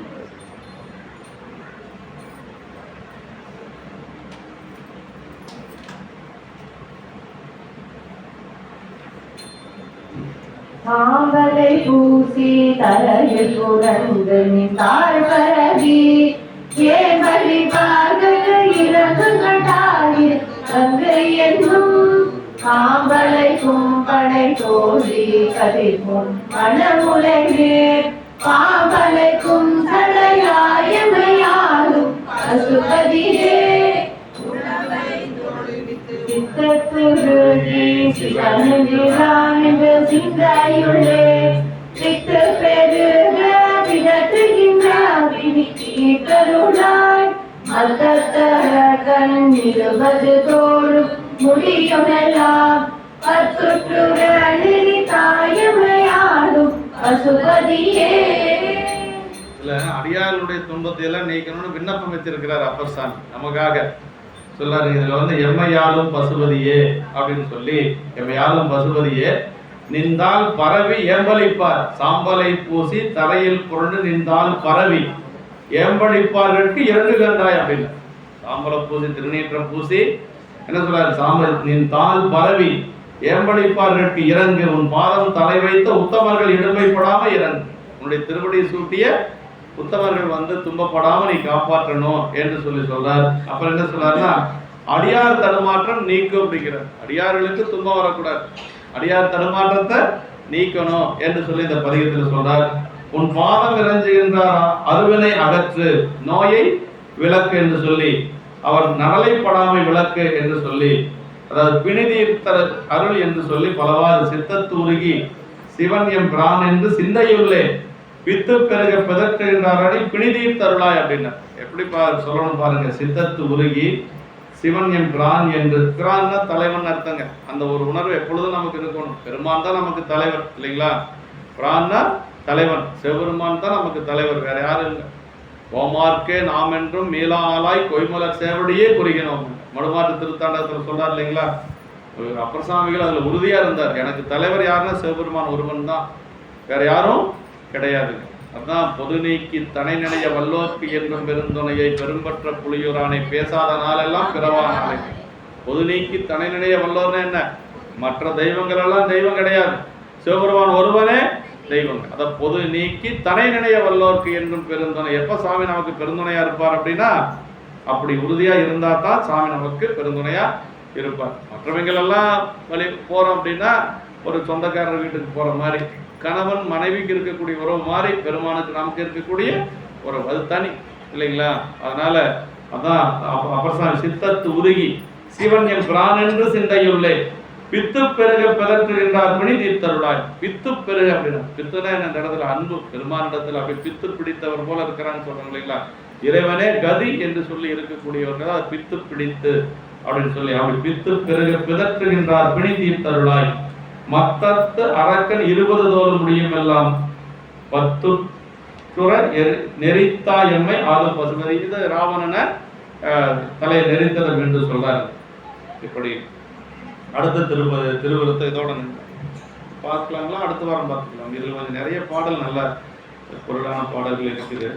சாம்பலை பூசி தரையில் புரண்டு நின்றாள் பரவி ஏமலி பார்கட்டு இறங்குகட்டாயில் கங்கை என்னும் சாம்பலை கும்படை தோழி கதிர்க்கும் மனமுலையே பாம்பலைக்கும் தலையாயமையாலும் பசுபதியே சித்தத்துருகி சிவனுகிறான் சிந்தையுள்ளே சித்து பெருக விதற்றுகின்ற வினிக்கு கருளாய் மத்தத்தர கண் 20 தோளும் முடியுமெல்லாம் பத்துற்றுரணி தாயமையாடும் பசுபதியே. இதுல அடியாருடைய துன்பத்தை எல்லாம் நீக்கணும்னு விண்ணப்பம் வச்சிருக்கிறார் அப்பர் சாமி நமக்காக. சொல்றாரு இதுல எம்மையாலும் பசுபதியே அப்படின்னு சொல்லி, எம்மையாலும் பசுபதியே நின்றால் பரவி ஏம்பலிப்பார். சாம்பலை பூசி தரையில் புரண்டு நின்றால் பரவி ஏம்பலிப்பார்களுக்கு 2 கண்டாய் அப்படின்னு. சாம்பலை பூசி திருநீற்றம் பூசி என்ன சொல்றாரு, சாம்பல் நின்றால் பரவி ஏம்பலிப்பார்களுக்கு இறங்கு, உன் பாதம் தலை வைத்த உத்தமர்கள் இடுமைப்படாம இறங்கு. உன்னுடைய திருவடியை சூட்டிய உத்தமர்கள் துன்பப்படாம நீ காப்பாற்றணும் என்று சொல்லி சொல்றார். அப்புறம் என்ன சொல்றாருன்னா, அடியார் தடுமாற்றம் நீக்கும் அப்படிங்கிறார். அடியார்களுக்கு துன்பம் வரக்கூடாது, அடியார் தடுமாற்றத்தை நீக்கணும் என்று சொல்லி இந்த பதிகத்தில் சொல்றார். உன் பாதம் இறஞ்சுகின்ற அருவினை அகற்று, நோயை விளக்கு என்று சொல்லி அவர் நரலைப்படாமை விளக்கு என்று சொல்லி, அதாவது பிணிதீர்த்த அருள் என்று சொல்லி பலவாறு சித்தத்து உருகி சிவன் எம் பிரான் என்று சிந்தையுள்ளே வித்து பெருக பிதற்றுகின்றாரடி பிணிதீர்த்த அருளாய் அப்படின்னு எப்படி சொல்லணும் பாருங்க. சித்தத்து உருகி சிவன் எம் பிரான் என்று, பிரான்னா தலைவன் அர்த்தங்க. அந்த ஒரு உணர்வு எப்பொழுதும் நமக்கு இருக்கணும். பெருமான் தான் நமக்கு தலைவர் இல்லைங்களா? பிரான்னா தலைவன், சிவபெருமான் தான் நமக்கு தலைவர், வேற யாரும் இல்லை. ஓமார்க்கே நாம் என்றும் மீளாலாய் கொய்மலர் சேவடியே குறிக்கணும். மடுமாற்று திருத்தாண்டகத்தில் சொல்றார் இல்லைங்களா? அப்பர் சுவாமிகள் அதுல உறுதியா இருந்தார். எனக்கு தலைவர் யாருன்னா சிவபெருமான் ஒருவன் தான், வேற யாரும் கிடையாதுங்க. அதான் பொது நீக்கி தனை நினைய வல்லோர்க்கு என்றும் பெருந்துணையை பெரும்பற்ற புலியூரானை பேசாத நாளெல்லாம் பிறவா நாளை. பொது நீக்கி தனை நினைய வல்லோர்னா என்ன? மற்ற தெய்வங்கள் எல்லாம் தெய்வம் கிடையாது, சிவபெருமான் ஒருவனே தெய்வம். அத பொது நீக்கி தனை நினைய வல்லோர்க்கு என்றும் பெருந்துணை. எப்ப சாமி நமக்கு பெருந்துணையா இருப்பார் அப்படின்னா, அப்படி உறுதியா இருந்தா தான் சாமி நமக்கு பெருந்துணையா இருப்பார். மற்றவங்கள் எல்லாம் வழி போறோம் அப்படின்னா ஒரு சொந்தக்காரர் வீட்டுக்கு போற மாதிரி, கணவன் மனைவிக்கு இருக்கக்கூடிய உறவு மாதிரி பெருமானுக்கு நமக்கு இருக்கக்கூடிய உறவு அது தனி இல்லைங்களா? அதனால அதான் அப்பர் சித்தத்து உருகி சிவன் என் பிரான் என்று சிந்தையுள்ளே பித்து பெருக பிதற்றுகின்றார் பிணி தீர்த்தருளாய். பித்து பெருக அப்படின்னா, பித்துனா இந்த இடத்துல அன்பு, பெருமானிடத்துல அப்படி பித்து பிடித்தவர் போல இருக்கிறான்னு சொல்றாங்க இல்லைங்களா? இறைவனே கதி என்று சொல்லி இருக்கக்கூடியவர்கள் அது பித்து பிடித்து அப்படின்னு சொல்லி அப்படி பித்து பெருக பிதற்றுகின்றார் பிணி தீர்த்தருளாய். மத்தத்து அரக்கன் 20 தோறு முடியும் எல்லாம் 10 நெறித்தா எம்மை ஆது பசுமதி. இது ராவணனை தலையை நெறித்ததம் என்று சொல்றாரு. இப்படி அடுத்த திருவிருத்த இதோட பார்க்கலாங்களா? அடுத்த வாரம் பார்த்துக்கலாம். இதுல கொஞ்சம் நிறைய பாடல், நல்ல பொருளான பாடல்கள் இருக்குது.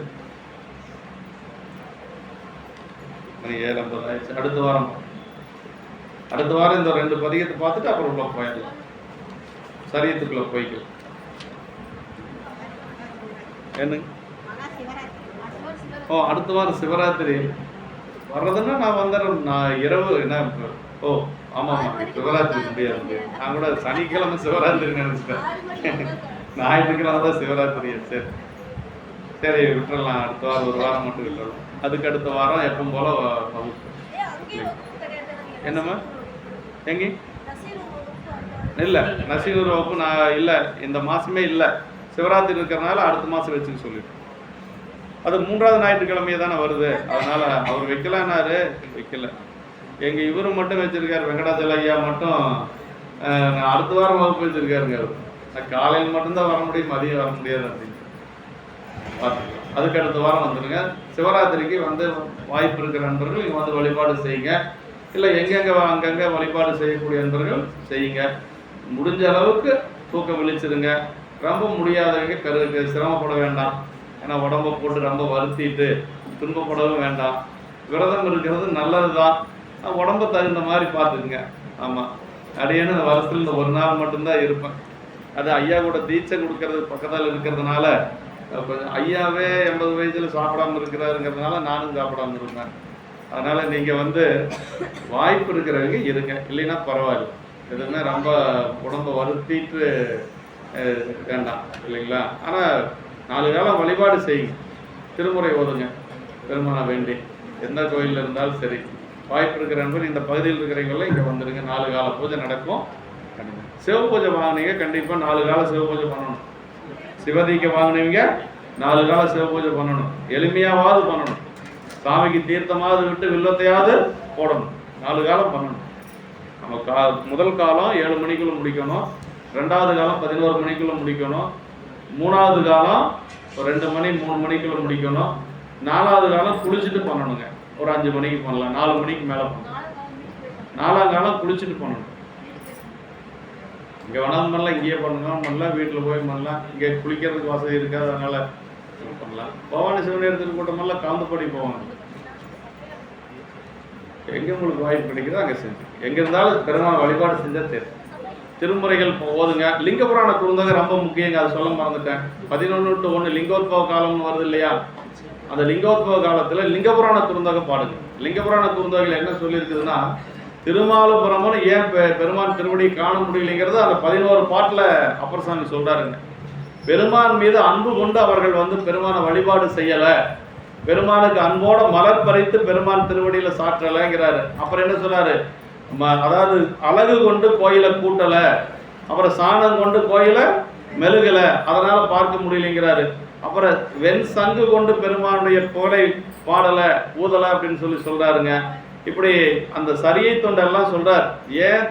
7:50 ஆயிடுச்சு. அடுத்த வாரம் இந்த 2 பதிகத்தை பார்த்துட்டு அப்புறம் உள்ள போயிடலாம், சரியத்துக்குள்ள போய்க்கலாம். என்ன அடுத்த வாரம் சிவராத்திரி வர்றதுன்னா நான் வந்துடுறேன். நான் இரவு என்ன ஆமா சிவராத்திரி முடியாது. நான் கூட சனிக்கிழமை சிவராத்திரி நினைச்சிட்டேன். ஞாயிற்றுக்கிழமை தான் சிவராத்திரி. சரி விட்டுறலாம். அடுத்த வாரம் ஒரு வாரம் மட்டும் விட்டுறலாம். அதுக்கு அடுத்த வாரம் எப்பவும் போல வகுப்பு. என்னம்மா எங்க இல்லை நசீர் வகுப்பு நான் இல்லை, இந்த மாதமே இல்லை. சிவராத்திரி இருக்கிறதுனால அடுத்த மாதம் வச்சுக்க சொல்லிட்டேன். அது 3வது ஞாயிற்றுக்கிழமையே தானே வருது. அதனால அவர் வைக்கலான்னாரு, வைக்கல. எங்கள் இவரு மட்டும் வச்சிருக்காரு, வெங்கடாச்சல ஐயா மட்டும் அடுத்த வாரம் வகுப்பு வச்சிருக்காருங்க. அவர் காலையில் மட்டும்தான் வர முடியும், மதியம் வர முடியாது அப்படின்னு பார்த்துக்கலாம். அதுக்கு அடுத்த வாரம் வந்துடுங்க. சிவராத்திரிக்கு வந்து வாய்ப்பு இருக்கிற நண்பர்கள் இங்கே வந்து வழிபாடு செய்யுங்க. இல்லை அங்கங்கே வழிபாடு செய்யக்கூடிய நண்பர்கள் செய்யுங்க. முடிஞ்ச அளவுக்கு தூக்கம் விழிச்சிருங்க. ரொம்ப முடியாதவங்க சிரமப்பட வேண்டாம். ஏன்னா உடம்பை போட்டு ரொம்ப வருத்திட்டு துன்பப்படவும் வேண்டாம். விரதம் இருக்கிறது நல்லது தான், உடம்பை தகுந்த மாதிரி பார்த்துக்குங்க. ஆமாம், அடையன்னு இந்த வருஷத்துல இந்த ஒரு நாள் மட்டும்தான் இருப்பேன். அது ஐயா கூட தீட்சை கொடுக்கறது பக்கத்தில் இருக்கிறதுனால கொஞ்சம் ஐயாவே 80 வயசுல சாப்பிடாம இருக்கிறாருங்கிறதுனால நானும் சாப்பிடாம இருப்பேன். அதனால நீங்க வந்து வாய்ப்பு இருக்கிறவங்க இருங்க, இல்லைன்னா பரவாயில்ல. எதுவுமே ரொம்ப உடம்பை வருத்திட்டு வேண்டாம் இல்லைங்களா? ஆனால் 4 காலம் வழிபாடு செய்யுங்க, திருமுறை ஓதுங்க பெருமானை வேண்டி. எந்த கோயிலில் இருந்தாலும் சரி, வாய்ப்பு இருக்கிற நண்பர் இந்த பகுதியில் இருக்கிறவங்களும் இங்கே வந்துடுங்க. 4 கால பூஜை நடக்கும். சிவ பூஜை வாங்கினீங்க கண்டிப்பாக 4 கால சிவ பூஜை பண்ணணும். சிவதீக்க வாங்கினவங்க 4 கால சிவ பூஜை பண்ணணும். எளிமையாவது பண்ணணும். சாமிக்கு தீர்த்தமாவது விட்டு வில்லத்தையாவது போடணும். 4 காலம் பண்ணணும். நம்ம முதல் காலம் 7 மணிக்குள்ள முடிக்கணும். 2வது காலம் 11 மணிக்குள்ள முடிக்கணும். 3வது காலம் ஒரு 2 மணி 3 மணிக்குள்ள முடிக்கணும். 4வது காலம் குளிச்சுட்டு பண்ணணுங்க. ஒரு 5 மணிக்கு பண்ணலாம், 4 மணிக்கு மேலே பண்ணணும். 4ஆம் காலம் குளிச்சுட்டு பண்ணணும். இங்கே வேணாலும் பண்ணலாம், இங்கேயே பண்ணலாம், வீட்டில் போய் பண்ணலாம். இங்கே குளிக்கிறதுக்கு வசதி இருக்காது, அதனால பண்ணலாம். பவானி சிவன் திருக்கூட்டமெல்லாம் கலந்துப்படி போவாங்க. எங்கே உங்களுக்கு வாய்ப்பு கிடைக்குதோ அங்கே செஞ்சு, எங்கே இருந்தாலும் பெருமாள் வழிபாடு செஞ்சால் சரி. திருமுறைகள் ஓதுங்க. லிங்க புராண குறுந்தொகை ரொம்ப முக்கியங்க, அதை சொல்ல மறந்துட்டேன். 11 to 1 லிங்கோத்பவ காலம்னு வருது இல்லையா? அந்த லிங்கோத்பவ காலத்தில் லிங்க புராண குறுந்தொகை பாடுங்க. லிங்க புராண குறுந்தொகையில் என்ன சொல்லியிருக்குதுன்னா, திருமாலுபுரமும் ஏன் பெருமான் திருவடி காண முடியலைங்கிறது அந்த 11 பாட்டில் அப்பர் சாமி சொல்றாருங்க. பெருமான் மீது அன்பு கொண்டு அவர்கள் வந்து பெருமானை வழிபாடு செய்யலை, பெருமானுக்கு அன்போட மலர் பறித்து பெருமான் திருவடியில சாற்றலைங்கிறாரு. அப்புறம் என்ன சொல்றாரு, அதாவது அழகு கொண்டு கோயிலை கூட்டல, அப்புறம் சாணம் கொண்டு கோயிலை மெழுகல, அதனால பார்க்க முடியலைங்கிறாரு. அப்புறம் வெண் சங்கு கொண்டு பெருமானுடைய புகழை பாடல ஊதல அப்படின்னு சொல்றாருங்க. இப்படி அந்த சரியை தொண்டெல்லாம் சொல்றார். ஏன்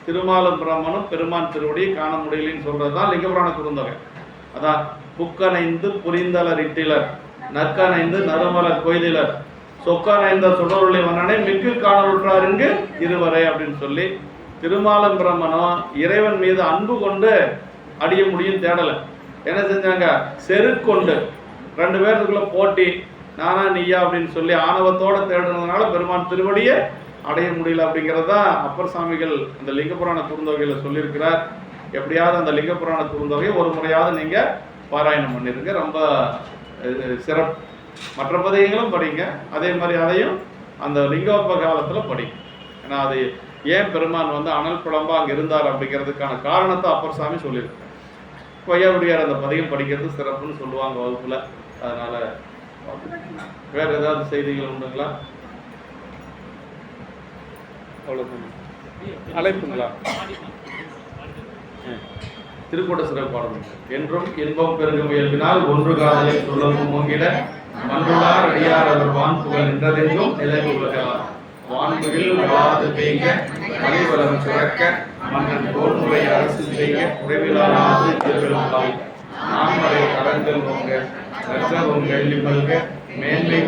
திருமாலும் பிரம்மனும் பெருமான் திருவடியை காண முடியலன்னு சொல்றதுதான் லிங்கபுராண குறுந்தொகை. அதான் புக்கனைந்து புரிந்தலர் இட்டிலர், நற்கனைந்து நறுமலர் கொய்திலர், சொக்கனைந்த சுடருளை வண்ணனை மிக்கு காணலுற்றாருங்க இருவரை அப்படின்னு சொல்லி திருமாலும் பிரம்மனும் இறைவன் மீது அன்பு கொண்டு அடைய முடியும் தேடலை. என்ன செஞ்சாங்க, செருக்கொண்டு 2 பேருக்குள்ள போட்டி, நானா நீயா அப்படின்னு சொல்லி ஆணவத்தோட தேடுனதுனால பெருமான் திருவடியை அடைய முடியல அப்படிங்கிறது தான் அப்பர் சாமிகள் அந்த லிங்கபுராண குறுந்தொகையில சொல்லியிருக்கிறார். எப்படியாவது அந்த லிங்கபுராண குறுந்தொகையை ஒரு முறையாவது நீங்க பாராயணம் பண்ணிருங்க, ரொம்ப சிறப்பு. மற்ற பதிகங்களும் படிங்க, அதே மாதிரி அதையும் அந்த லிங்கோப்ப காலத்துல படிங்க. ஏன்னா அது ஏன் பெருமான் வந்து அனல் குழம்பா அங்க இருந்தார் அப்படிங்கிறதுக்கான காரணத்தை அப்பர் சாமி சொல்லியிருக்கார். கொய்யாவுடையார் அந்த பதிகம் படிக்கிறது சிறப்புன்னு சொல்லுவாங்க வகுப்புல. அதனால வேற ஏதாவது செய்திகள் உண்டுங்களா? அவ்வளவுதான். அழைப்புங்களா? திருக்கூட்ட சிறப்பு பாடல். என்றும் இன்பம் பெருகும் இயல்பினால் ஒன்று காதலை சொல்லவும் மூங்கிட மன்றுளார் அடியார் அவர் வான்புகள் நின்றதென்றும் நிலைவு உலகலாம். வான்புகள் வாது பெய்க மலைவளம் சுரக்க மன்னன் போர்முறை அரசு செய்ய உறவிலாது திருவிழாய் நான்மறை கடன்கள் ஓங்க நற்றவும் வெள்ளி மல்க மேன்மை